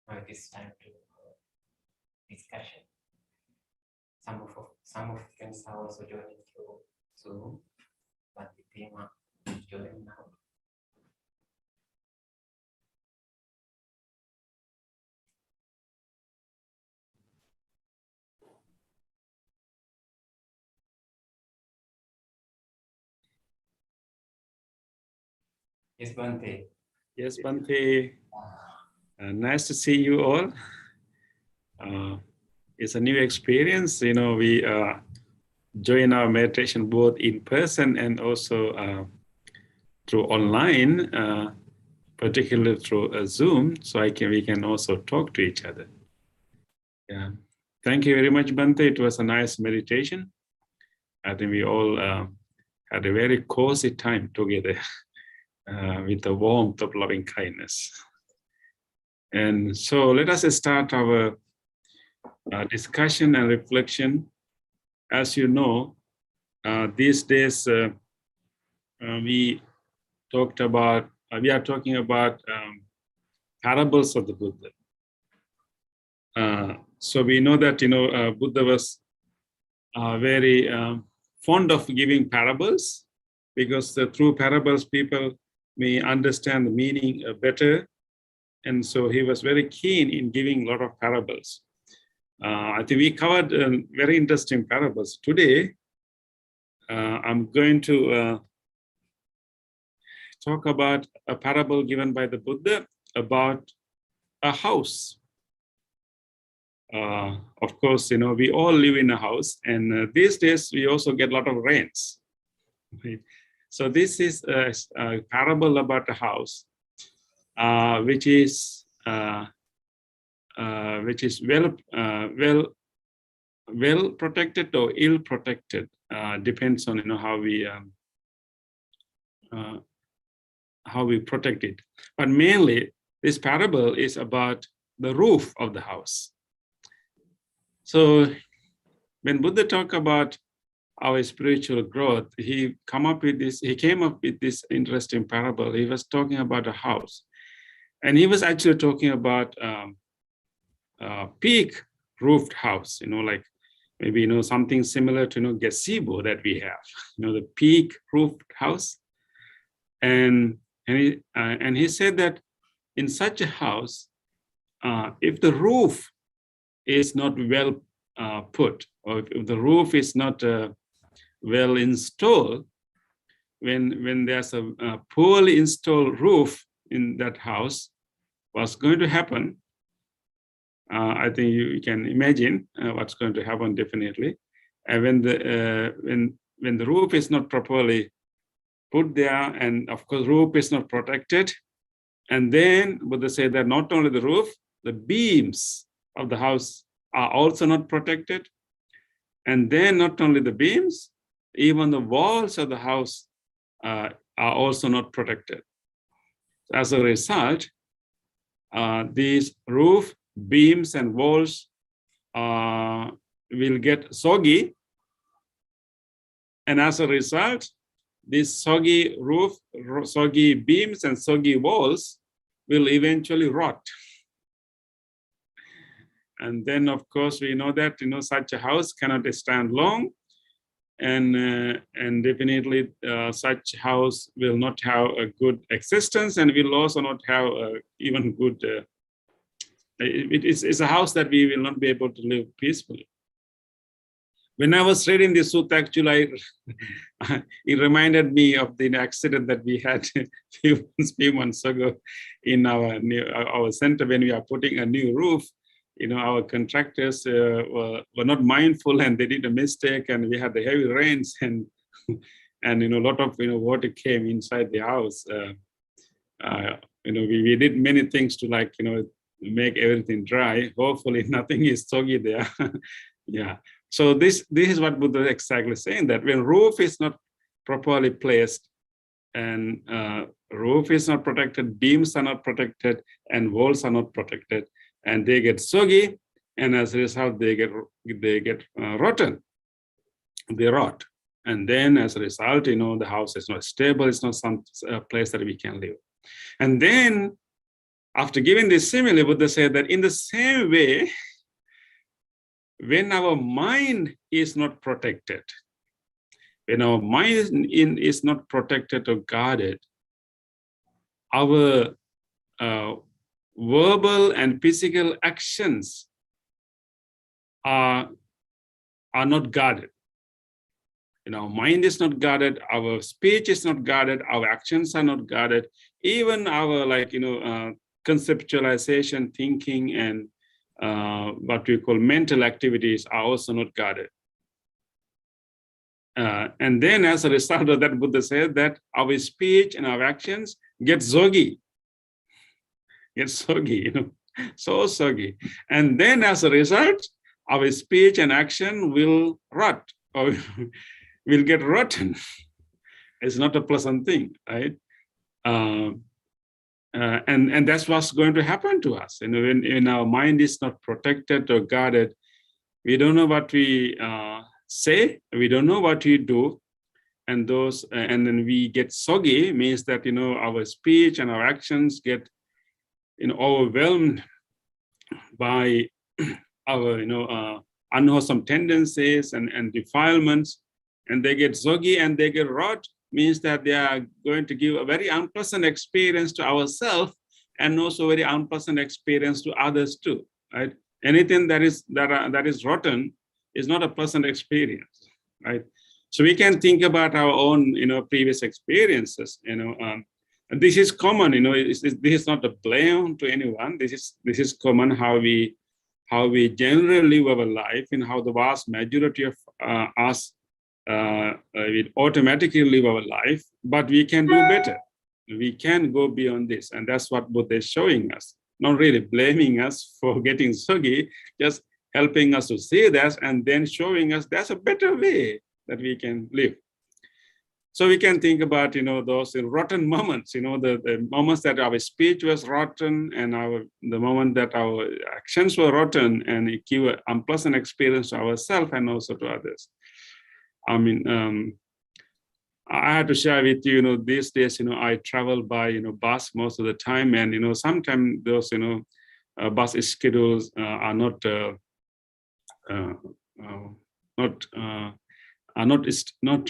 Now it is time to discussion. Some of friends are also joining through Zoom, but the theme is joining now. Yes, Bante. Yes, Bante. Nice to see you all. It's a new experience. You know, we join our meditation both in person and also through online, particularly through Zoom, so we can also talk to each other. Yeah. Thank you very much, Bante. It was a nice meditation. I think we all had a very cozy time together with the warmth of loving kindness. And so let us start our discussion and reflection. As you know, these days we are talking about parables of the Buddha. So we know that Buddha was very fond of giving parables, because through parables people may understand the meaning better. And so he was very keen in giving a lot of parables. I think we covered very interesting parables. Today, I'm going to talk about a parable given by the Buddha about a house. Of course, we all live in a house, and these days we also get a lot of rains. Right? So this is a parable about a house, which is well protected or ill protected. Depends on how we protect it. But mainly, this parable is about the roof of the house. So when Buddha talked about our spiritual growth, he came up with this interesting parable. He was talking about a house, and he was actually talking about peak roofed house, like maybe something similar to gazebo that we have, the peak roofed house. And he said that in such a house, if the roof is not well put, or if the roof is not well installed, when there's a poorly installed roof in that house, what's going to happen? I think you can imagine what's going to happen definitely. And when the roof is not properly put there, and of course roof is not protected, and then Buddha said that not only the roof, the beams of the house are also not protected, and then not only the beams, even the walls of the house are also not protected. As a result, these roof, beams, and walls will get soggy, and as a result, this soggy roof, soggy beams, and soggy walls will eventually rot. And then, of course, we know that such a house cannot stand long, and definitely such house will not have a good existence, and will also not have even good. It's a house that we will not be able to live peacefully. When I was reading this sutta, actually, it reminded me of the accident that we had a few months ago in our center when we are putting a new roof. Our contractors were not mindful, and they did a mistake, and we had the heavy rains, and a lot of water came inside the house. We did many things to make everything dry. Hopefully, nothing is soggy there. Yeah. So this is what Buddha is exactly saying, that when roof is not properly placed, and roof is not protected, beams are not protected, and walls are not protected, and they get soggy, and as a result, they get rotten. They rot, and then as a result, the house is not stable. It's not some place that we can live. And then, after giving this simile, Buddha said that in the same way, when our mind is not protected, when our mind is not protected or guarded, our verbal and physical actions are not guarded. Our mind is not guarded, our speech is not guarded, our actions are not guarded, even our conceptualization, thinking, and what we call mental activities are also not guarded. And then as a result of that, Buddha said that our speech and our actions get soggy. So soggy. And then as a result, our speech and action will rot, or will get rotten. It's not a pleasant thing, right? And that's what's going to happen to us. When our mind is not protected or guarded, we don't know what we say, we don't know what we do, and then we get soggy. Means that our speech and our actions get overwhelmed by our unwholesome tendencies and defilements, and they get soggy and they get rot. Means that they are going to give a very unpleasant experience to ourselves, and also very unpleasant experience to others too, right? Anything that is rotten is not a pleasant experience, right? So we can think about our own previous experiences. And this is common. This is not a blame to anyone. This is common how we generally live our life, and how the vast majority of us we automatically live our life, but we can do better. We can go beyond this, and that's what Buddha is showing us. Not really blaming us for getting soggy, just helping us to see that, and then showing us there's a better way that we can live. So we can think about those rotten moments, the moments that our speech was rotten, and the moment that our actions were rotten, and it gave an unpleasant experience to ourselves and also to others. I mean, I had to share with you, these days, I travel by, bus most of the time, and, sometimes those, bus schedules are not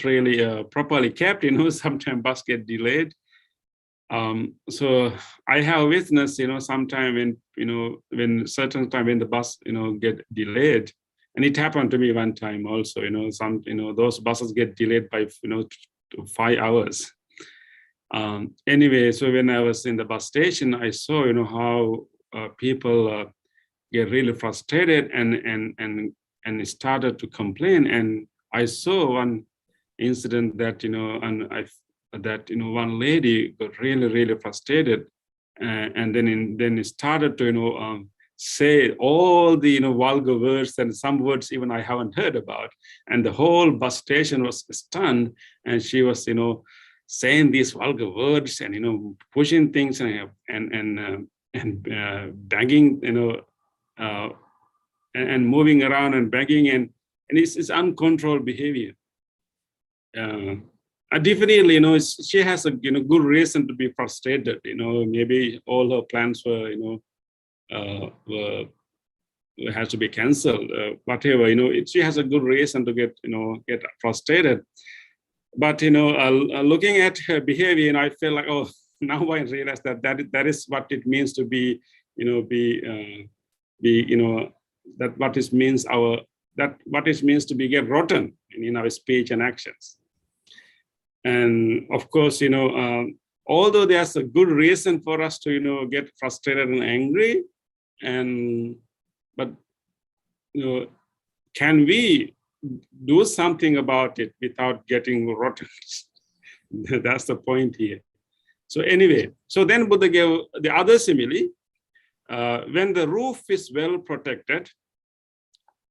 really properly kept. Sometimes bus get delayed. So I have witnessed, sometime when certain time when the bus, get delayed. And it happened to me one time also, those buses get delayed by, 5 hours. Anyway, so when I was in the bus station, I saw, how people get really frustrated and started to complain. And I saw one incident that, one lady got really, really frustrated, and then it started to, say all the vulgar words, and some words even I haven't heard about, and the whole bus station was stunned, and she was saying these vulgar words, and pushing things, and banging, and moving around and banging, and it's uncontrolled behavior. Definitely, she has a good reason to be frustrated. Maybe all her plans were it has to be cancelled, whatever, she has a good reason to get frustrated. But looking at her behavior, I feel like, oh, now I realize that is what it means to be, that what it means to be get rotten in our speech and actions. And of course, although there's a good reason for us to get frustrated and angry, but can we do something about it without getting rotten? That's the point here. So anyway, so then Buddha gave the other simile. When the roof is well protected,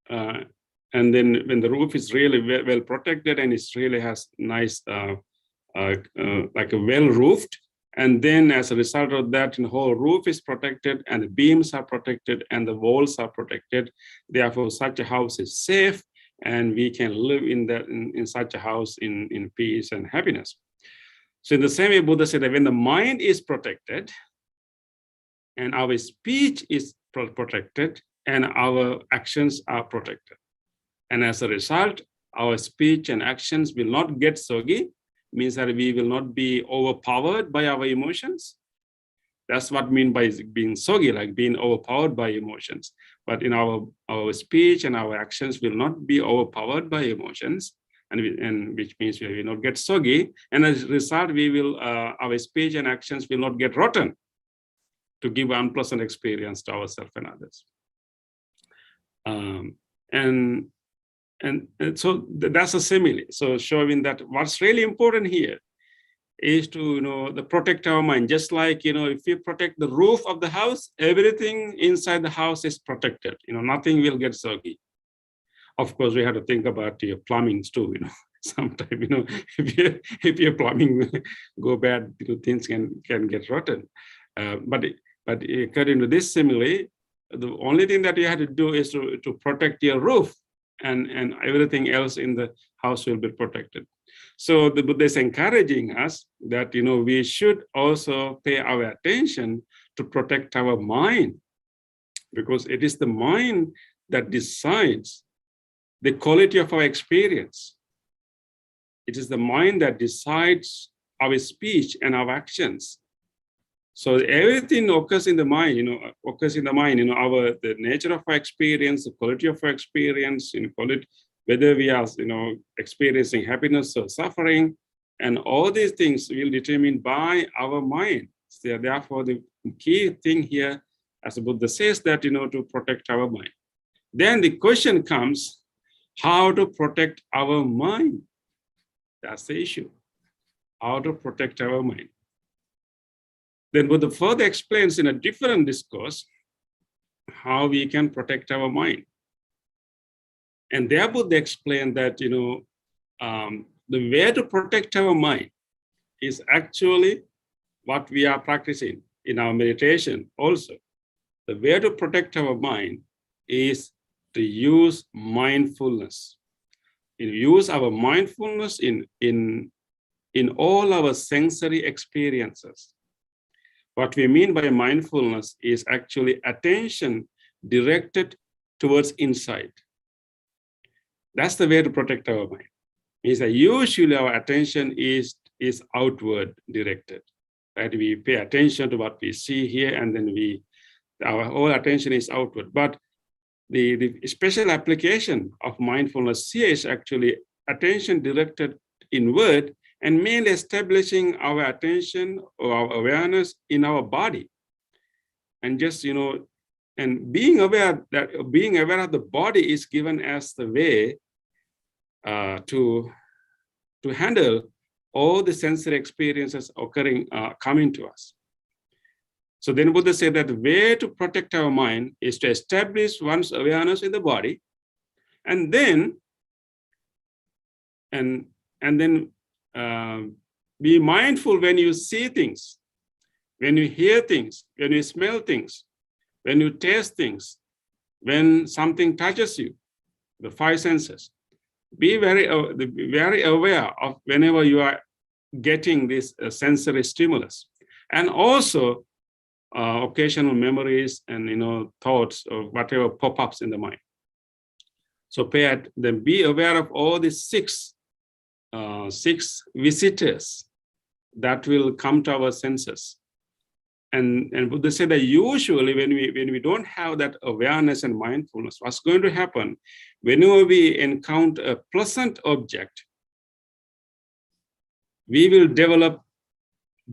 and then when the roof is really well protected and it really has nice, like a well roofed, and then as a result of that, the whole roof is protected and the beams are protected and the walls are protected. Therefore, such a house is safe and we can live in such a house in peace and happiness. So in the same way, Buddha said that when the mind is protected and our speech is protected and our actions are protected. And as a result, our speech and actions will not get soggy, means that we will not be overpowered by our emotions. That's what I mean by being soggy, like being overpowered by emotions. But in our speech and our actions will not be overpowered by emotions, and which means we will not get soggy. And as a result, our speech and actions will not get rotten to give unpleasant experience to ourselves and others. And so that's a simile. So showing that what's really important here is to protect our mind. Just like if you protect the roof of the house, everything inside the house is protected. Nothing will get soggy. Of course, we have to think about your plumbings too. Sometimes if your plumbing go bad, things can get rotten. But according to this simile, the only thing that you have to do is to protect your roof, and everything else in the house will be protected. So the Buddha is encouraging us that we should also pay our attention to protect our mind, because it is the mind that decides the quality of our experience. It is the mind that decides our speech and our actions. So everything occurs in the mind, the nature of our experience, the quality of our experience, whether we are, experiencing happiness or suffering, and all these things will be determined by our mind. So therefore, the key thing here, as the Buddha says, that, to protect our mind. Then the question comes, how to protect our mind? That's the issue. How to protect our mind. Then Buddha further explains in a different discourse how we can protect our mind. And there Buddha explained that, the way to protect our mind is actually what we are practicing in our meditation also. The way to protect our mind is to use mindfulness. Use our mindfulness in all our sensory experiences. What we mean by mindfulness is actually attention directed towards inside. That's the way to protect our mind. Means that usually our attention is outward directed. Right? We pay attention to what we see here, and then our whole attention is outward. But the special application of mindfulness here is actually attention directed inward, and mainly establishing our attention or our awareness in our body. And just, and being aware of the body is given as the way to handle all the sensory experiences coming to us. So then Buddha said that the way to protect our mind is to establish one's awareness in the body, and then be mindful when you see things, when you hear things, when you smell things, when you taste things, when something touches you, the five senses. Be very aware of whenever you are getting this sensory stimulus. And also occasional memories and thoughts or whatever pop-ups in the mind. So then be aware of all these six visitors that will come to our senses. And Buddha said that usually when we don't have that awareness and mindfulness, what's going to happen whenever we encounter a pleasant object, we will develop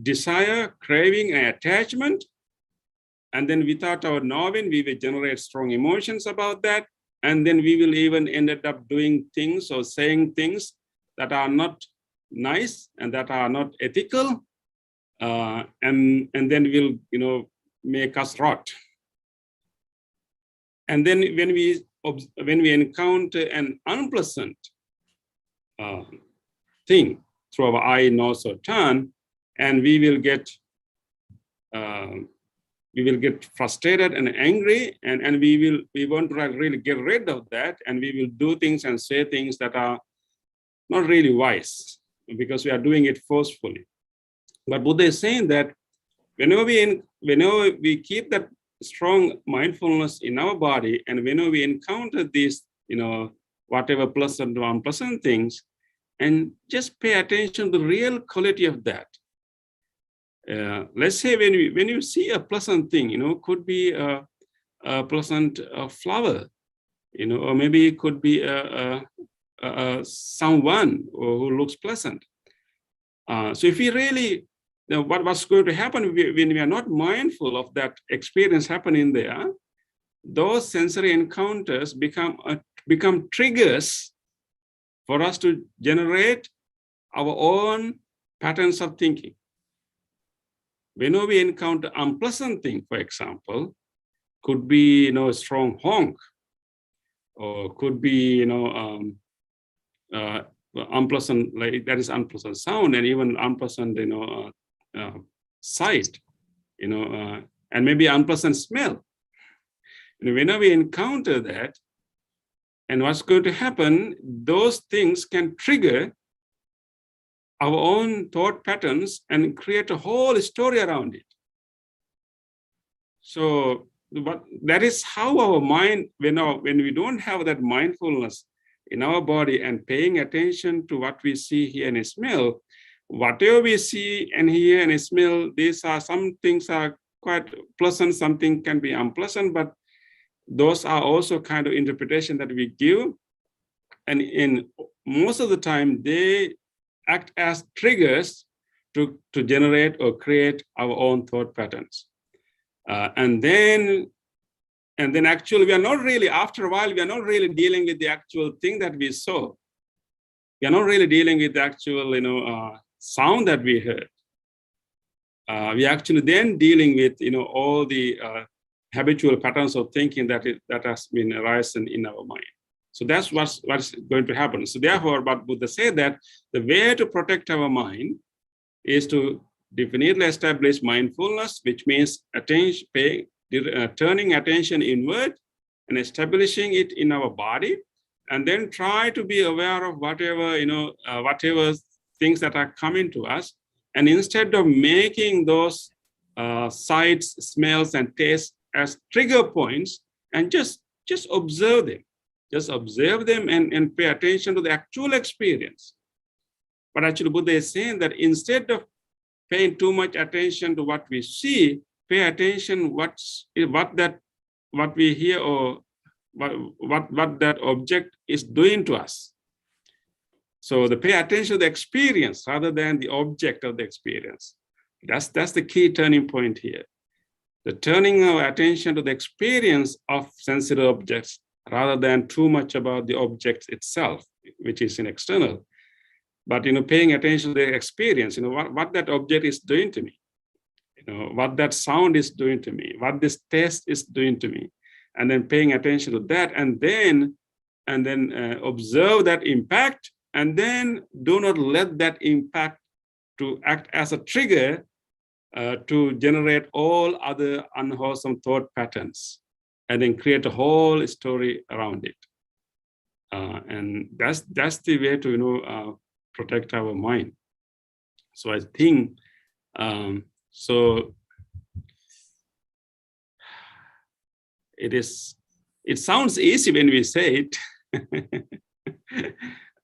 desire, craving, and attachment. And then without our knowing, we will generate strong emotions about that. And then we will even end up doing things or saying things that are not nice and that are not ethical. And then will make us rot. And then when we encounter an unpleasant thing through our eye, nose, or tongue, and we will get frustrated and angry, and we want to really get rid of that, and we will do things and say things that are not really wise because we are doing it forcefully. But Buddha is saying that whenever we keep that strong mindfulness in our body, and whenever we encounter these, whatever pleasant or unpleasant things, and just pay attention to the real quality of that. Let's say when you see a pleasant thing, could be a pleasant flower, or maybe it could be someone who looks pleasant. So if we really, what's going to happen when we are not mindful of that experience happening there, those sensory encounters become triggers for us to generate our own patterns of thinking. Whenever we encounter unpleasant thing, for example, could be a strong honk, or could be unpleasant, like that is unpleasant sound, and even unpleasant sight, and maybe unpleasant smell. Whenever we encounter that, and what's going to happen, those things can trigger our own thought patterns and create a whole story around it. So that is how our mind, when we don't have that mindfulness in our body and paying attention to what we see, hear, and smell, whatever we see and hear and smell, some things are quite pleasant, something can be unpleasant, but those are also kind of interpretation that we give. And in most of the time, they act as triggers to generate or create our own thought patterns. And then actually, we are not really, after a while, we are not really dealing with the actual thing that we saw. We are not really dealing with the actual, sound that we heard. We actually then dealing with, all the habitual patterns of thinking that has been arising in our mind. So that's what's going to happen. So therefore, but Buddha said that the way to protect our mind is to definitely establish mindfulness, which means turning attention inward and establishing it in our body, and then try to be aware of whatever things that are coming to us. And instead of making those sights, smells, and tastes as trigger points, and just observe them. Just observe them and pay attention to the actual experience. But actually, Buddha is saying that instead of paying too much attention to what we see, pay attention what we hear or what that object is doing to us. So the pay attention to the experience rather than the object of the experience. That's the key turning point here. The turning our attention to the experience of sensory objects rather than too much about the object itself, which is external. But paying attention to the experience, what that object is doing to me, what that sound is doing to me, what this taste is doing to me, and then paying attention to that, and then observe that impact, and then do not let that impact to act as a trigger to generate all other unwholesome thought patterns, and then create a whole story around it. And that's the way to protect our mind. So I think so it sounds easy when we say it,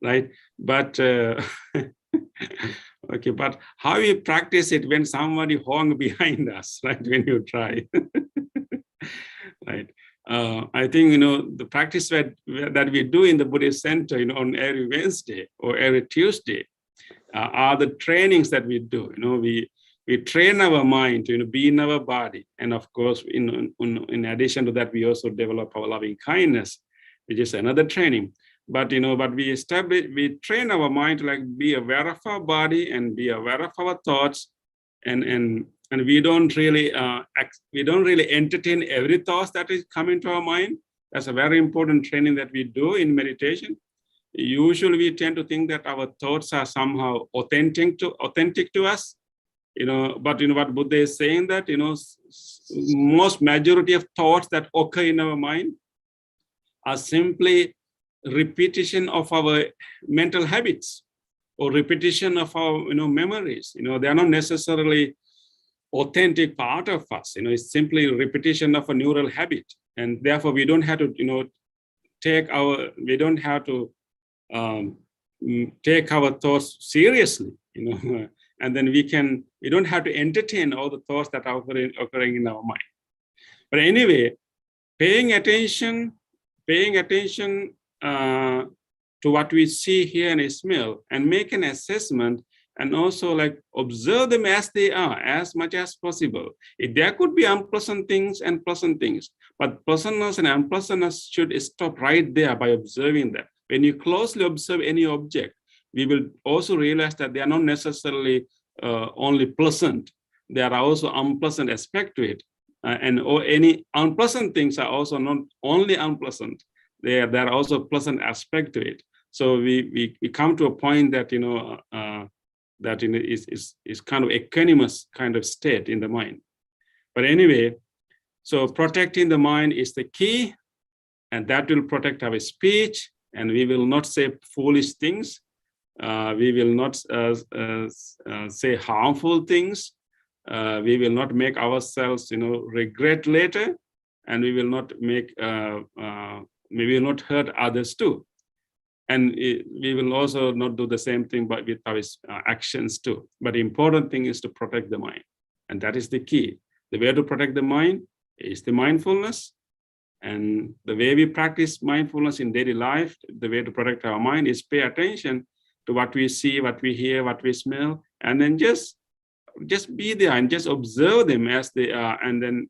right? But okay, but how you practice it when somebody honk behind us, right? When you try, right? I think the practice that we do in the Buddhist Center, on every Wednesday or every Tuesday, are the trainings that we do. We train our mind to be in our body, and of course, in addition to that, we also develop our loving kindness, which is another training. But but we train our mind to be aware of our body and be aware of our thoughts, and we don't really entertain every thought that is coming to our mind. That's a very important training that we do in meditation. Usually, we tend to think that our thoughts are somehow authentic to us, But what Buddha is saying, that most majority of thoughts that occur in our mind are simply repetition of our mental habits or repetition of our memories. They are not necessarily authentic part of us. It's simply repetition of a neural habit, and therefore we don't have to take our thoughts seriously. And then we don't have to entertain all the thoughts that are occurring in our mind. But anyway, paying attention to what we see, hear, and smell, and make an assessment, and also observe them as they are, as much as possible. There could be unpleasant things and pleasant things, but pleasantness and unpleasantness should stop right there by observing that. When you closely observe any object, we will also realize that they are not necessarily only pleasant. There are also unpleasant aspects to it. Or any unpleasant things are also not only unpleasant. There are also pleasant aspects to it. So we come to a point that that is kind of equanimous kind of state in the mind. But anyway, so protecting the mind is the key, and that will protect our speech, and we will not say foolish things. We will not say harmful things. We will not make ourselves, regret later, and we will not hurt others too. And we will also not do the same thing, but with our actions too. But the important thing is to protect the mind, and that is the key. The way to protect the mind is the mindfulness, and the way we practice mindfulness in daily life, the way to protect our mind is pay attention to what we see, what we hear, what we smell, and then just be there and just observe them as they are, and then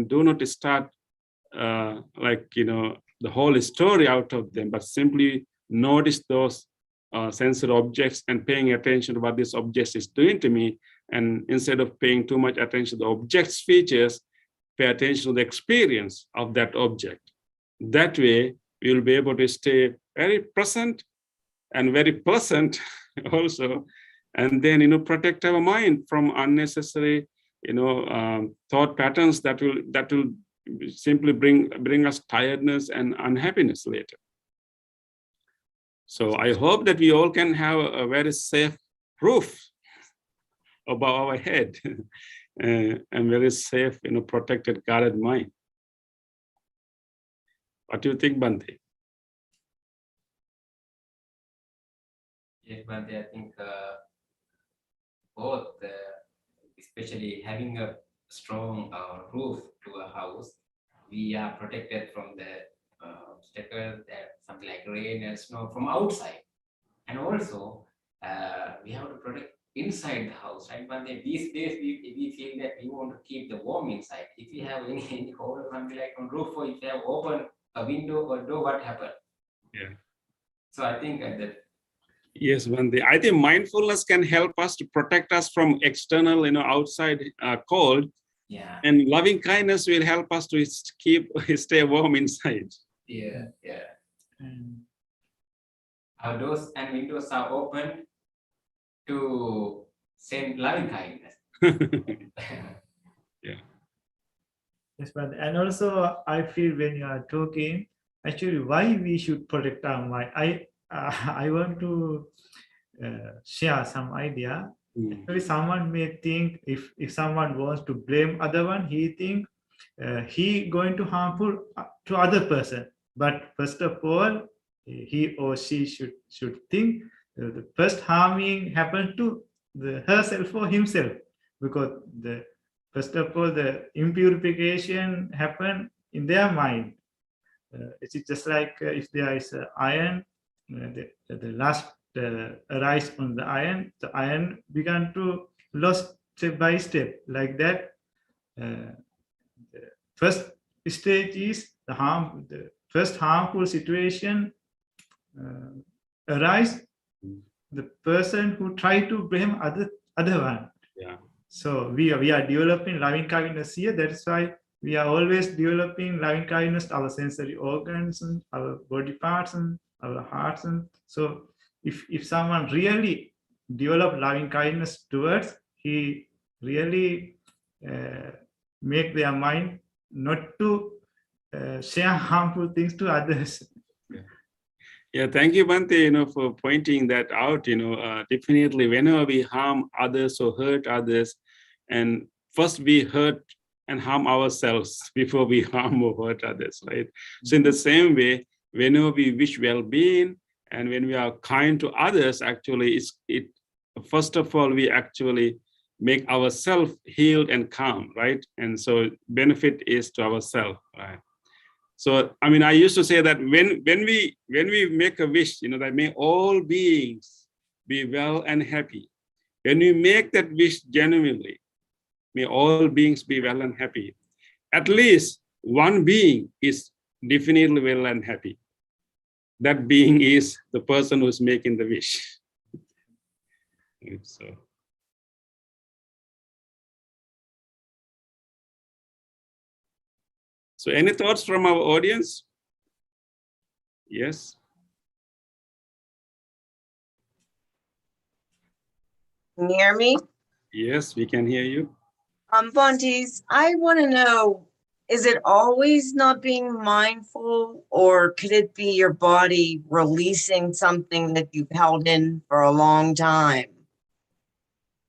do not start the whole story out of them, but simply notice those sensory objects and paying attention to what this object is doing to me. And instead of paying too much attention to the object's features, pay attention to the experience of that object. That way, we will be able to stay very present and very pleasant also, and then protect our mind from unnecessary thought patterns that will simply bring us tiredness and unhappiness later. So I hope that we all can have a very safe roof above our head and very safe, protected, guarded mind. What do you think, Bhante? Yes, Bhante, I think both, especially having a strong roof to a house, we are protected from the obstacles, something like rain and snow from outside. And also, we have to protect inside the house, right? But these days, we feel that we want to keep the warm inside. If you have any hole or something like on roof, or if you have open a window or door, what happened? Yeah. So I think that. Yes, Bhante. I think mindfulness can help us to protect us from external, outside cold. Yeah. And loving kindness will help us to stay warm inside. Yeah. Our doors and windows are open to send loving kindness. Yeah. Yes, but and also I feel when you are talking, actually, why we should protect our mind. I want to share some idea. Actually, someone may think if someone wants to blame other one, he think he going to harmful to other person. But first of all, he or she should think the first harming happened to herself or himself, because the first of all the impurification happened in their mind. It's just like if there is iron, the last arise on the iron began to lose step by step. Like that, the first stage is the first harmful situation arise. The person who try to blame other one. Yeah. So we are developing loving kindness here. That's why we are always developing loving kindness to our sensory organs and our body parts and our hearts. And so if someone really develop loving kindness towards, he really make their mind not to share harmful things to others. Yeah, thank you, Bhante, for pointing that out. Definitely whenever we harm others or hurt others, and first we hurt and harm ourselves before we harm or hurt others, right? So in the same way, whenever we wish well-being and when we are kind to others, actually, first of all, we actually make ourselves healed and calm, right? And so benefit is to ourselves, right? So, I mean, I used to say that when we make a wish, that may all beings be well and happy. When we make that wish genuinely, may all beings be well and happy. At least one being is definitely well and happy. That being is the person who's making the wish. So any thoughts from our audience? Yes. Can you hear me? Yes, we can hear you. Bhante, I want to know, is it always not being mindful, or could it be your body releasing something that you've held in for a long time?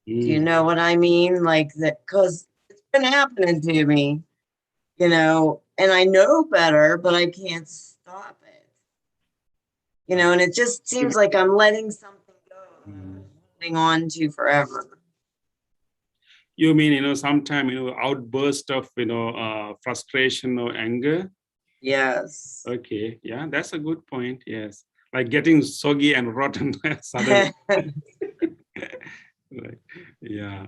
Do you know what I mean? Like that, because it's been happening to me, and I know better, but I can't stop it. And it just seems like I'm letting something go that I'm holding on to forever. You mean, sometimes, outburst of, frustration or anger? Yes. Okay, yeah, that's a good point, yes. Like getting soggy and rotten suddenly. Right. Yeah,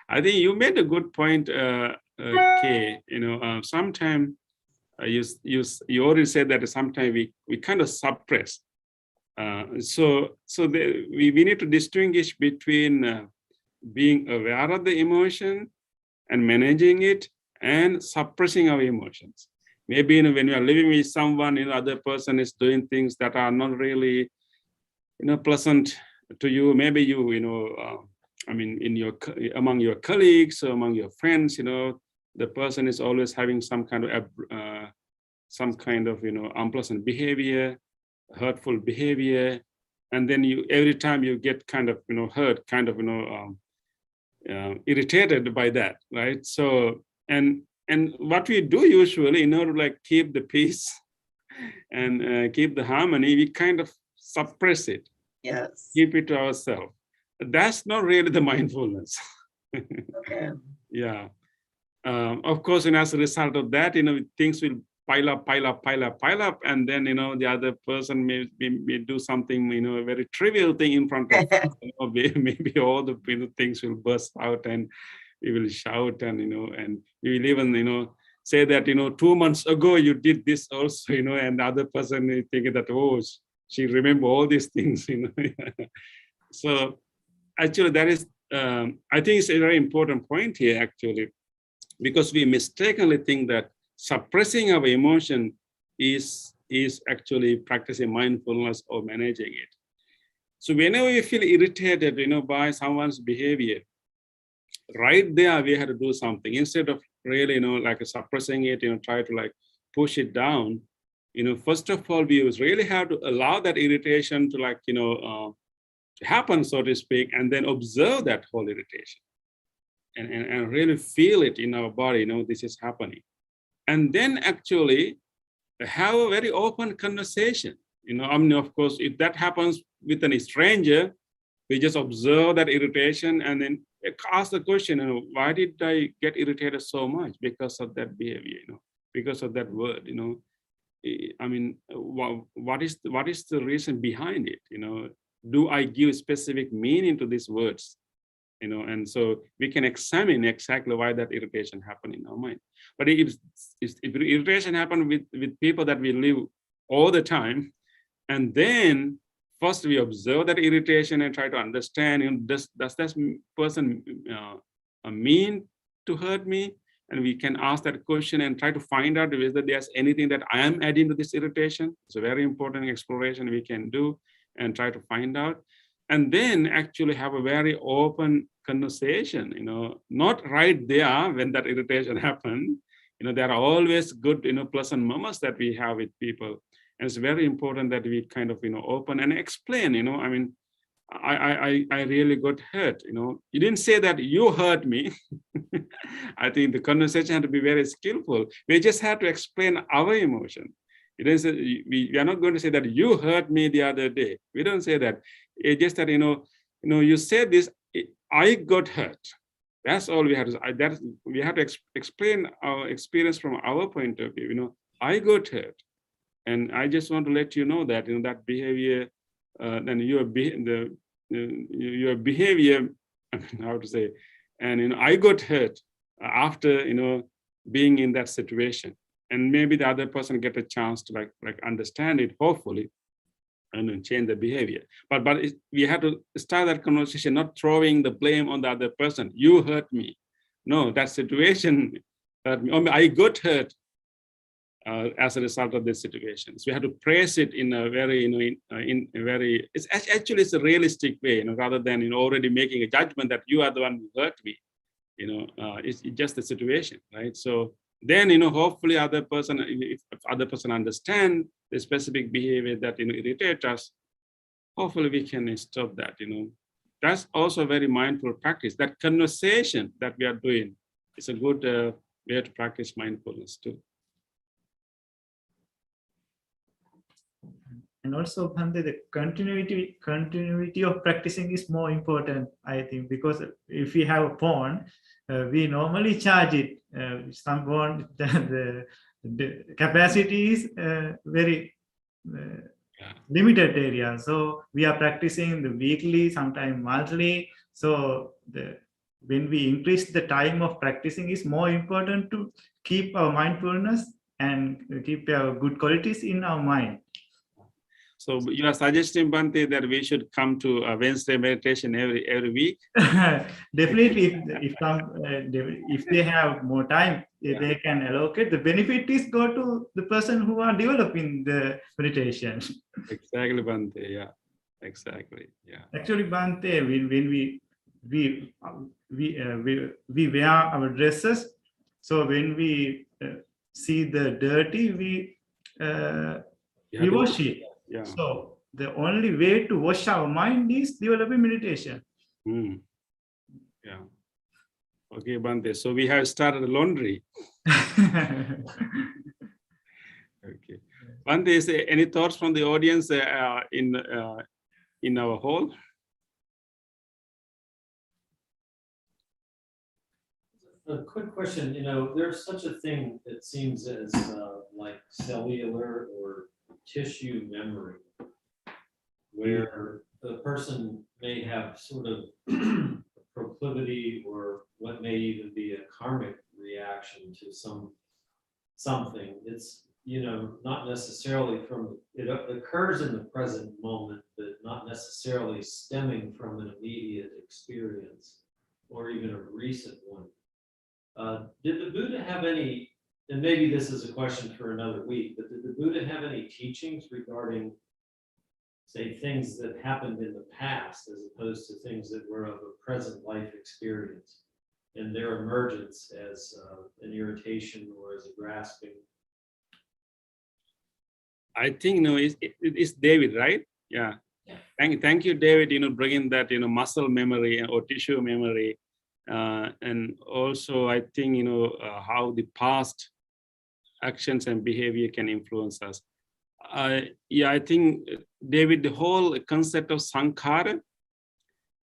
I think you made a good point, Kay. Sometimes you already said that sometimes we kind of suppress. We need to distinguish between being aware of the emotion and managing it and suppressing our emotions. Maybe when you are living with someone, other person is doing things that are not really, pleasant to you. Maybe among your colleagues or among your friends, the person is always having some kind of unpleasant behavior, hurtful behavior, and then every time you get kind of hurt, kind of irritated by that, right? So and what we do usually in order to like keep the peace and keep the harmony, we kind of suppress it. Yes. Keep it to ourselves. That's not really the mindfulness. Okay. Yeah. Of course, and as a result of that, things will pile up, and then the other person may do something, a very trivial thing in front of maybe all the things will burst out, and we will shout, and and we will even say that 2 months ago you did this also, and the other person is thinking that, oh, she remember all these things, So actually that is I think it's a very important point here actually, because we mistakenly think that suppressing our emotion is actually practicing mindfulness or managing it. So whenever we feel irritated, by someone's behavior, right there we have to do something instead of really, like suppressing it, try to like push it down. First of all, we really have to allow that irritation to like, happen, so to speak, and then observe that whole irritation and really feel it in our body, this is happening. and then actually have a very open conversation. I mean, of course, if that happens with a stranger, we just observe that irritation and then ask the question, why did I get irritated so much because of that behavior, because of that word, I mean, what is the reason behind it? Do I give specific meaning to these words? And so we can examine exactly why that irritation happened in our mind. But if irritation happened with people that we live all the time, and then first we observe that irritation and try to understand, does that person mean to hurt me? And we can ask that question and try to find out whether there's anything that I am adding to this irritation. It's a very important exploration we can do and try to find out. And then actually have a very open conversation, not right there when that irritation happened. There are always good, pleasant moments that we have with people. And it's very important that we kind of, open and explain, I mean, I really got hurt, You didn't say that you hurt me. I think the conversation had to be very skillful. We just had to explain our emotion. We are not going to say that you hurt me the other day. We don't say that. It's just that, you said this, I got hurt. That's all we have to say. We have to explain our experience from our point of view. I got hurt. And I just want to let you know that, that behavior, then your behavior, I mean, how to say, and, I got hurt after, being in that situation. And maybe the other person get a chance to like understand it, hopefully, and then change the behavior. But we have to start that conversation, not throwing the blame on the other person. You hurt me. No, that situation hurt me. I got hurt as a result of this situation. So we have to praise it in a very, in a very, it's actually it's a realistic way, rather than already making a judgment that you are the one who hurt me. It's just a situation, right? So then, hopefully other person, if other person understand the specific behavior that, irritate us, hopefully we can stop that, That's also a very mindful practice. That conversation that we are doing is a good way to practice mindfulness too. And also, Bhante, the continuity of practicing is more important, I think, because if we have a phone, we normally charge it. Some phone, the capacity is very limited area. So we are practicing the weekly, sometimes monthly. So when we increase the time of practicing, is more important to keep our mindfulness and keep our good qualities in our mind. So you are suggesting, Bhante, that we should come to a Wednesday meditation every week? Definitely, if they have more time, they can allocate. The benefit is go to the person who are developing the meditation. Exactly, Bhante. Yeah, exactly. Yeah. Actually, Bhante, when we wear our dresses, so when we see the dirty, we wash it. Yeah. So the only way to wash our mind is developing meditation. Yeah. Okay, Bhante. So we have started laundry. Okay. Bhante, is there any thoughts from the audience in our hall? A quick question. There's such a thing that seems as like cellular or tissue memory, where the person may have sort of a proclivity or what may even be a karmic reaction to something. It's, not necessarily it occurs in the present moment, but not necessarily stemming from an immediate experience or even a recent one. Did the Buddha have any, and maybe this is a question for another week, but did the Buddha have any teachings regarding, say, things that happened in the past as opposed to things that were of a present life experience and their emergence as an irritation or as a grasping? I think, it's David, right? Yeah. Thank you, David, bringing that, muscle memory or tissue memory. And also, I think, how the past actions and behavior can influence us. Yeah, I think, David, the whole concept of sankhara,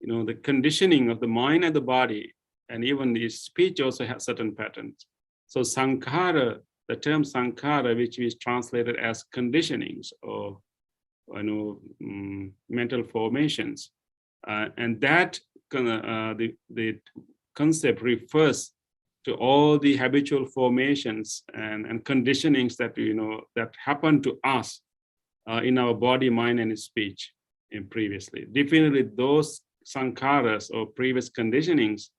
the conditioning of the mind and the body, and even the speech also has certain patterns. So sankhara, the term sankhara, which is translated as conditionings or mental formations, and that the concept refers to all the habitual formations and conditionings that that happen to us in our body, mind, and speech previously. Definitely, those sankharas or previous conditionings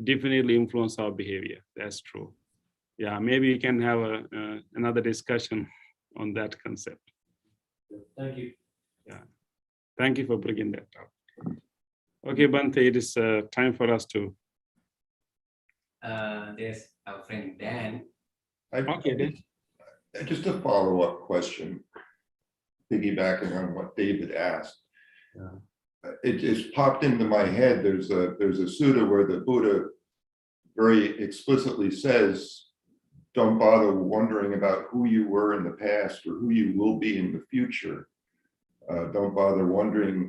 definitely influence our behavior. That's true. Yeah, maybe we can have another discussion on that concept. Thank you. Yeah, thank you for bringing that up. Okay, Bante, it is time for us to. There's our friend Dan. Okay, then. Just a follow-up question, piggybacking on what David asked. Yeah. It just popped into my head. There's a sutta where the Buddha very explicitly says, don't bother wondering about who you were in the past or who you will be in the future. Don't bother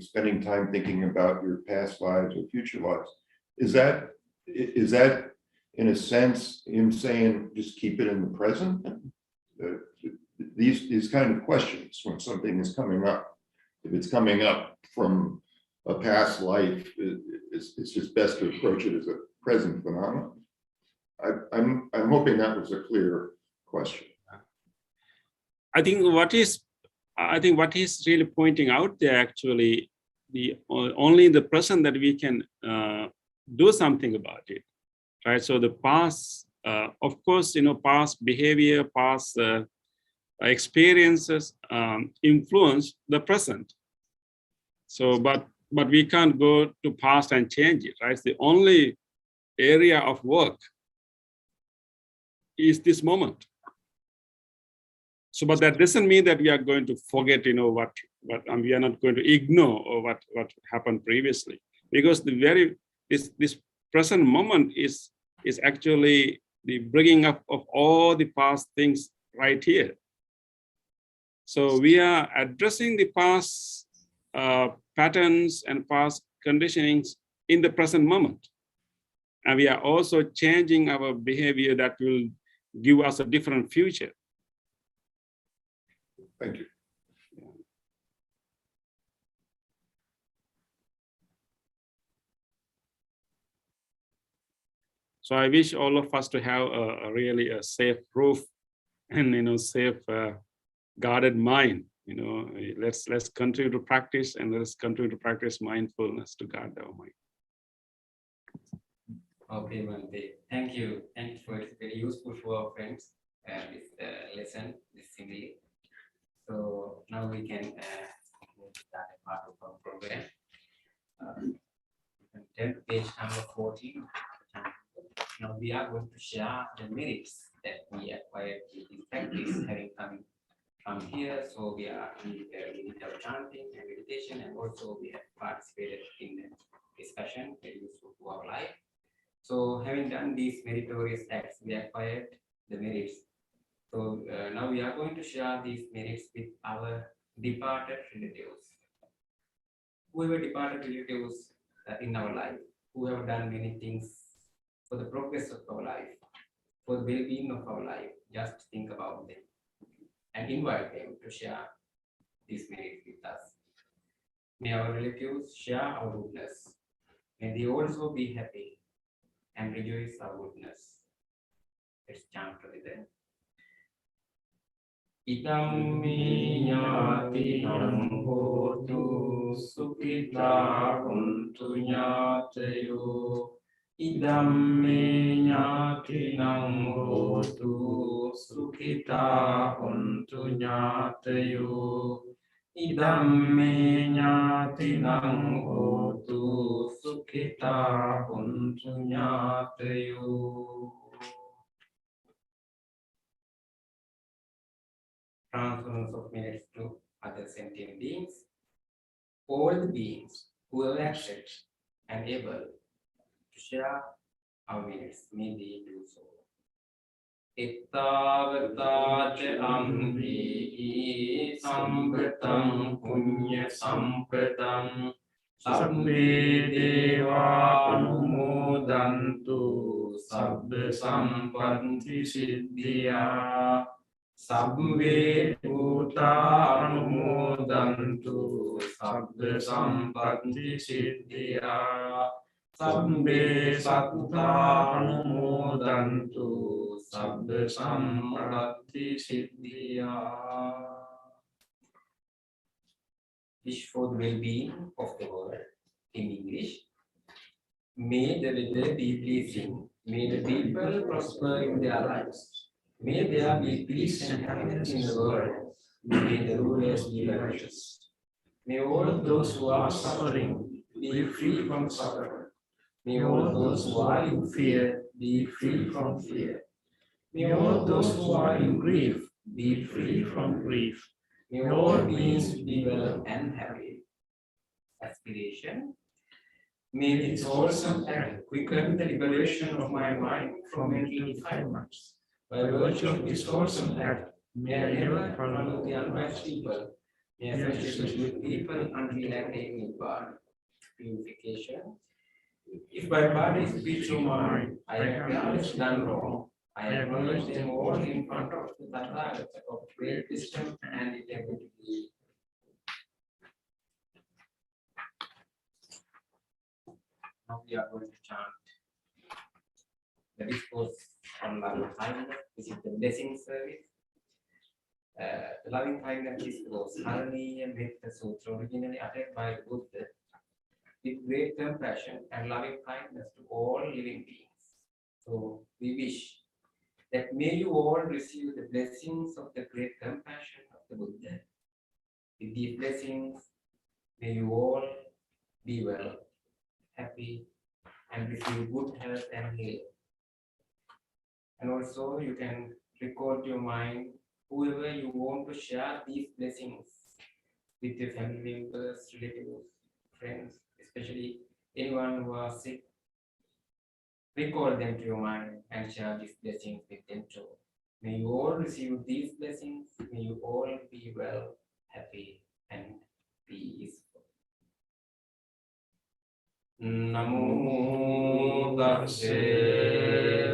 spending time thinking about your past lives or future lives. Is that in a sense him saying just keep it in the present? These kind of questions when something is coming up, if it's coming up from a past life, it's just best to approach it as a present phenomenon. I'm hoping that was a clear question. I think what he's really pointing out there, actually, only in the present that we can do something about it, right? So the past, of course, past behavior, past experiences influence the present. So, but we can't go to past and change it, right? The only area of work is this moment. So, but that doesn't mean that we are going to forget, what we are not going to ignore or what happened previously, because this present moment is actually the bringing up of all the past things right here. So we are addressing the past patterns and past conditionings in the present moment, and we are also changing our behavior that will give us a different future. Thank you. So I wish all of us to have a really safe roof and safe guarded mind. Let's continue to practice, and let's continue to practice mindfulness to guard our mind. Okay, Bante. Thank you. Thank you for it. Very useful for our friends. This lesson, this simile. So now we can start a part of our program. Turn to page number 14. Now we are going to share the merits that we acquired with this practice, having come from here. So we are in our chanting and meditation, and also we have participated in the discussion, very useful to our life. So having done these meritorious acts, we acquired the merits. So now we are going to share these merits with our departed relatives. Whoever departed relatives in our life, who have done many things for the progress of our life, for the well-being of our life, just think about them and invite them to share these merits with us. May our relatives share our goodness. May they also be happy and rejoice our goodness. Let's chant together. Idam me ñātinam hotu sukhita untu ñātayo. Idam me ñātinam hotu sukhita untu ñātayo. Idam me ñātinam hotu sukhita untu ñātayo. Transference of merits to other sentient beings. All the beings who have access and able to share our merits, may they do so. ittavata ca amrihi sampatam punya sampatam sabbe deva anumodantu sabbe sampatti siddhya sabbe bhuta anumodantu sabbe sampatti siddhya sabbe satta anumodantu sabbe sampatti siddhya. Wish for the well-being of the world. In English, may the weather be pleasing, may the people prosper in their lives, may there be peace and happiness in the world, may the rulers be righteous, may all those who are suffering be free from suffering, may all those who are in fear be free from fear, may all those who are in grief be free from grief, may all beings be well and happy. Aspiration. May this wholesome act quicken the liberation of my mind from mental defilements. By virtue of this wholesome act, may I never follow the unwise people. May I fellowship with people until I attain Nibbana. Purification. If by body, speech, or mind I have acknowledged done wrong, I acknowledge them all in front of the Tathagata of great wisdom and integrity. Now we are going to chant the discourse on loving kindness. This is the blessing service. The loving kindness discourse, Haraniya Metta Sutra, originally uttered by the Buddha, with great compassion and loving kindness to all living beings. So we wish that may you all receive the blessings of the great compassion of the Buddha. With these blessings, may you all be well, happy, and receive good health and health. And also you can record your mind whoever you want to share these blessings with your family members, relatives, friends, especially anyone who are sick. Recall them to your mind and share these blessings with them too. May you all receive these blessings. May you all be well, happy, and peaceful. Namo Tassa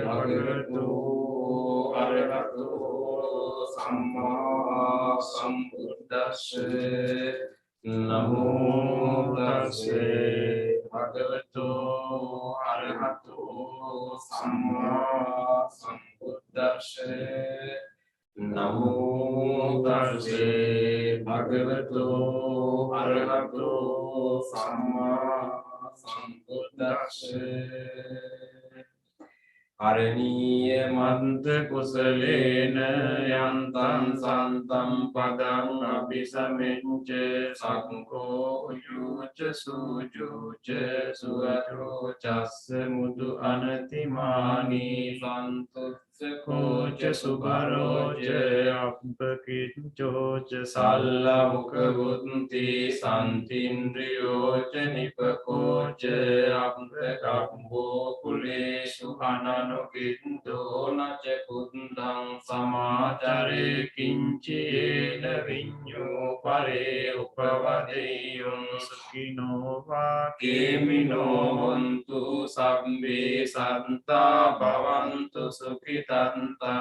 Bhagavato Arahato Samma Sambuddhassa. Namo Tassa Bhagavato Arahato Samma Sambuddhassa. Namo Tassa Bhagavato Arahato Samma Sambuddhassa. Araniya manta kusalena yantam santam padam abhisamicca sakko yuca sujuca suatro chassa mudu anatimani santutsa koca subharoca appakincoca salla mukavunti santindriyoca nipakoca appakambo kulesu ananokinto naca kundang samacare kinciyena vinyo pare upavadeyun sukino va kemino hontu sabbe santa bhavantu sukhitanta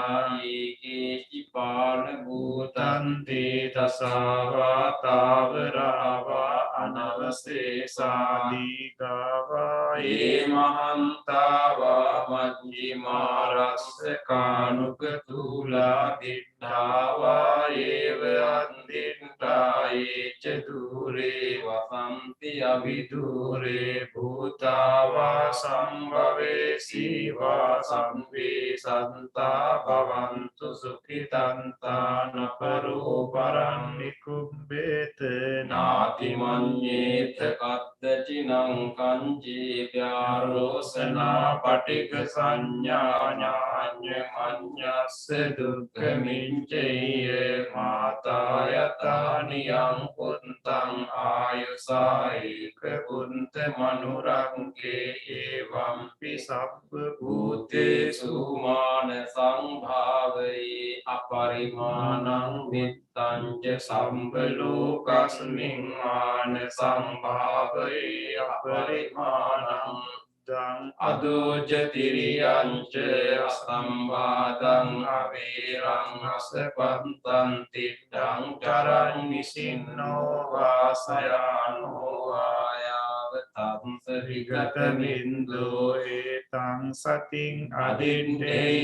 yeke cipana bhutanti tasava tavarava anavasesa digava ye mahantava majjima rasa kanukatula dittava eva anditta yeca dure vasanti avidure bhutava sambhave siva sambe santa bhavantu sukhitanta naparo param nikumbete nati manyeta kaddachinam kanji vyarosana patika sanya nyanya manyasya dukkhaminchaya mata yata niyam puntang ආයුසා ඒක පුන්ත මනුරංගේ එවම් සබ්බ භූතේසු මාන සංභාවයේ අපරිමාණං විත්තං ච සම්බ ලෝකස්මින් මාන සංභාවයේ අපරිමාණං අදෝච තිරියංච අසම්බාධං අවේරං අසපත්තං තිට්ඨං චරං නිසින්නෝ වාසයානෝ ආයාව තම්ස විගත බින්දෝ ඒතං සතින් අදින්දේය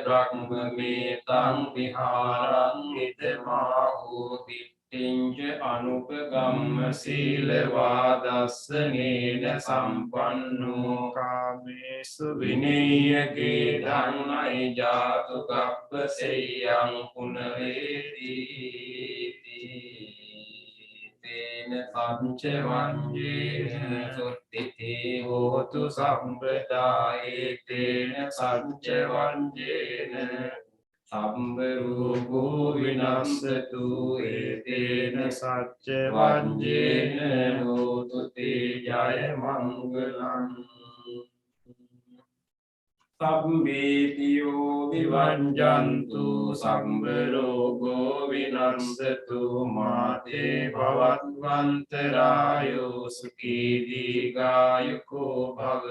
බ්‍රහ්මමේතං විහාරං ඉදමාහෝති තිංච අනුපගම්ම සීලවාදස්සනේන සම්පන්නෝ කාමේසු විනේයගේ ධන්නයි ජාතු කප්පසෙය්‍යං පුනරේති තේන පංච වංජේන සුත්තිතේ හෝතු සම්පදායේ තේන පංච වංජේන සම්බ රූපෝ විනස්සතු ඒතේන සච්ච වංජේන හෝතු තේ ජය මංගලං සම්බේතියෝ විවංජන්තු සම්බ රෝගෝ විනස්සතු මාතේ භවත්වන්තරායෝ සුඛී දීඝායුකෝ භව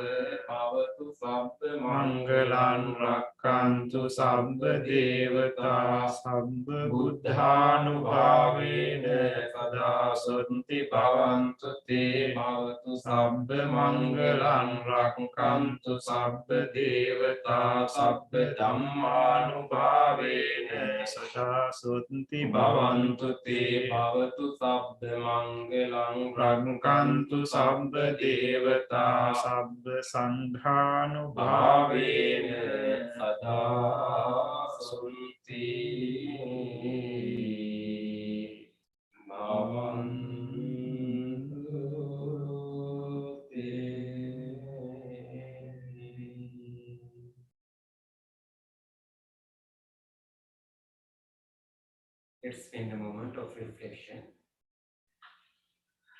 භවතු සම්ප මංගලං රක්ඛන්තු සම්බ දේවතා සම්බ බුද්ධානුභාවේන සදා සොත්ති භවන්තු තේ භවතු සම්බ මංගලං රක්ඛන්තු සම්බ දේවතා සබ්බ ධම්මානුභාවේන සදා සොත්ති භවන්තු තේ භවතු සබ්බ මංගලං රක්ඛන්තු සබ්බ දේවතා සබ්බ සංඝානුභාවේන භාවේන සදා සොත්ති භවන්තු Let's spend a moment of reflection.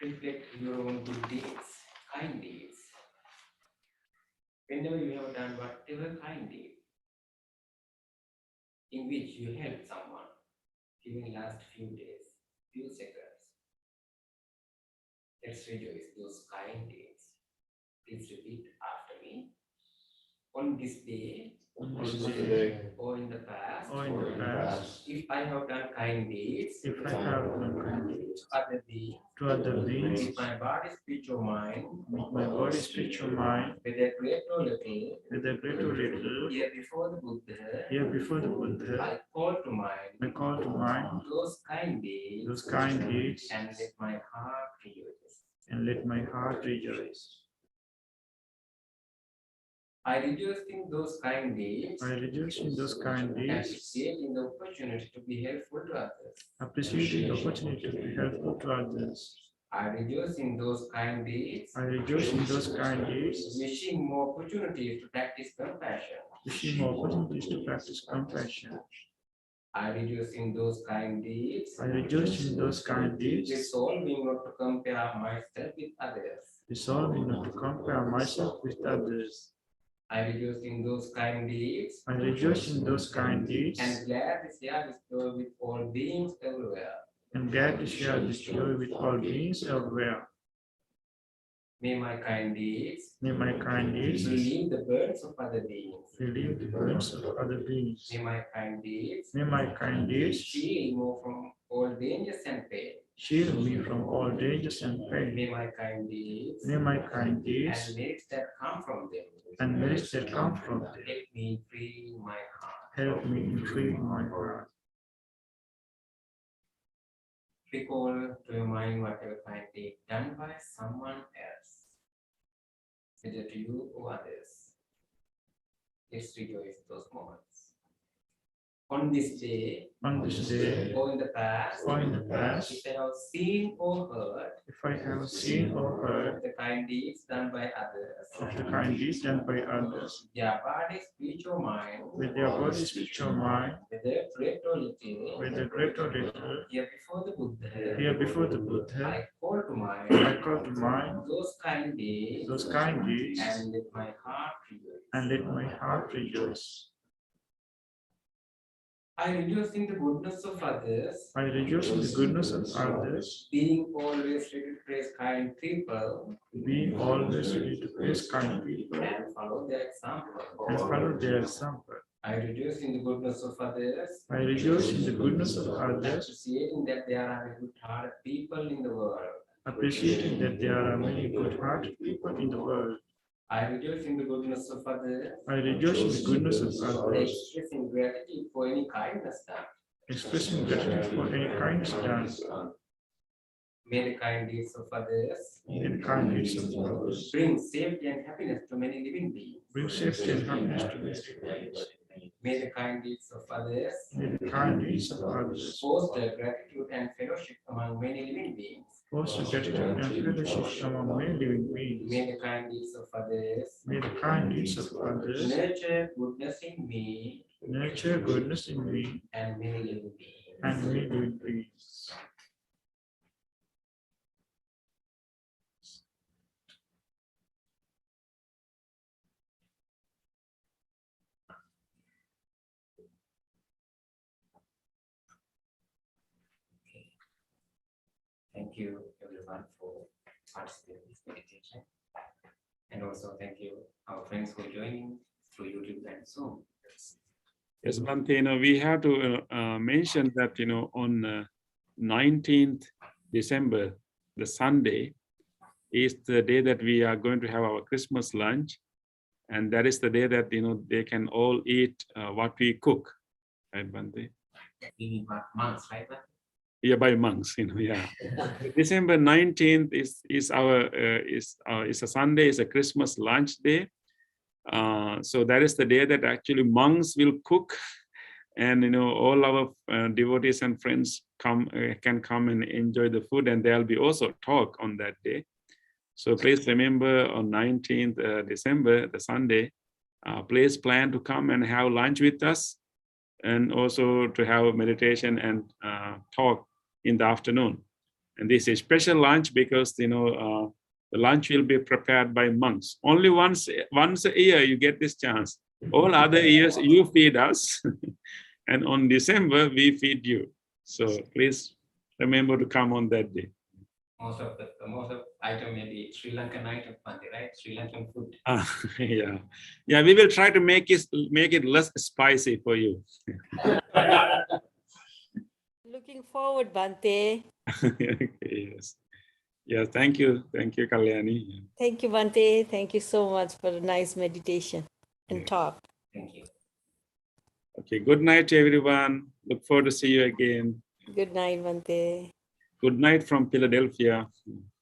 Reflect your own good deeds, kind deeds. Whenever you have done whatever kind deed in which you helped someone, even last few days, few seconds, let's rejoice those kind deeds. Please repeat after me. On this day, or in the past, if I have done kind deeds, if I have done kind deeds to other beings, to other beings, with my body, speech, or mind, with my body, speech, or mind, whether great or little, whether great or little, here before the Buddha, here before the Buddha, I call to mind I call to mind those kind deeds, and let my heart rejoice. and let my heart rejoice. I rejoice in those kind deeds, I rejoice in those kind deeds, appreciating the opportunity to be helpful to others. appreciating the opportunity to be helpful to others. I rejoice in those kind deeds, I rejoice in those kind deeds, wishing more opportunities to practice compassion. wishing more opportunities to practice compassion. I rejoice in those kind deeds, I rejoice in those kind deeds, resolving not to compare myself with others. resolving not to compare myself with others. I rejoice in those kind deeds, I rejoice in those kind deeds, and glad to share this joy with all beings everywhere. and glad to share this joy with all beings everywhere. May my kind deeds May my kind deeds relieve the burdens of other beings. relieve the burdens of other beings. May my kind deeds May my kind deeds shield me from all dangers and pain. shield me from all dangers and pain. May my kind deeds May my kind deeds and merits that come from them and merits that come from them help me free my heart. help me in freeing my heart. Recall to your mind whatever kind deed done by someone else, whether to you or others. Let's rejoice those moments. on this day on this day or in the past, or in the past, if I have seen or heard if I have seen or heard of the kind deeds done by others, of the kind deeds done by others, their body, speech, or mind, with their body, speech, or mind, whether great or little, whether great or little, here before the Buddha, here before the Buddha, I call to mind I call to mind those kind deeds those kind deeds and let my heart rejoice. and let my heart rejoice. I rejoice in the goodness of others, I rejoice in the goodness of others, being always ready to praise kind people being always ready to praise kind people and follow their example. and follow their example. I rejoice in the goodness of others, I rejoice in the goodness of others, appreciating that there are good-hearted people in the world. appreciating that there are many good-hearted people in the world. I rejoice in the goodness of others, I rejoice in the goodness of others, expressing gratitude for any kindness done. expressing gratitude for any kindness done. May the kind deeds of others In the kind deeds of others, bring safety and happiness to many living beings. bring safety and happiness to many people. May the kind deeds of others May the kind deeds of others foster gratitude and fellowship among many living beings. foster gratitude and fellowship among many living beings. May the kind deeds of others May the kind deeds of others nurture goodness in me nurture goodness in me and many living beings. and many living beings. Thank you everyone for participating in this meditation. And also thank you our friends for joining through YouTube and Zoom. Yes, Bhante, we have to mention that, on 19th December, the Sunday, is the day that we are going to have our Christmas lunch. And that is the day that, they can all eat what we cook, right, Bhante? In months, right? Yeah, by monks, yeah. December 19th is a Sunday, is a Christmas lunch day. So that is the day that actually monks will cook, and all our devotees and friends can come and enjoy the food, and there'll be also talk on that day. So please remember, on 19th December, the Sunday, please plan to come and have lunch with us, and also to have meditation and talk in the afternoon. And this is special lunch because the lunch will be prepared by monks. Only once a year you get this chance. All other years you feed us, and on December we feed you. So please remember to come on that day. Most of item may be Sri Lankan item, right? Sri Lankan food. Yeah. We will try to make it less spicy for you. Looking forward, Bhante. Yes. Yeah. Thank you, Kalyani. Thank you, Bhante. Thank you so much for a nice meditation and talk. Thank you. Okay. Good night, everyone. Look forward to see you again. Good night, Bhante. Good night from Philadelphia.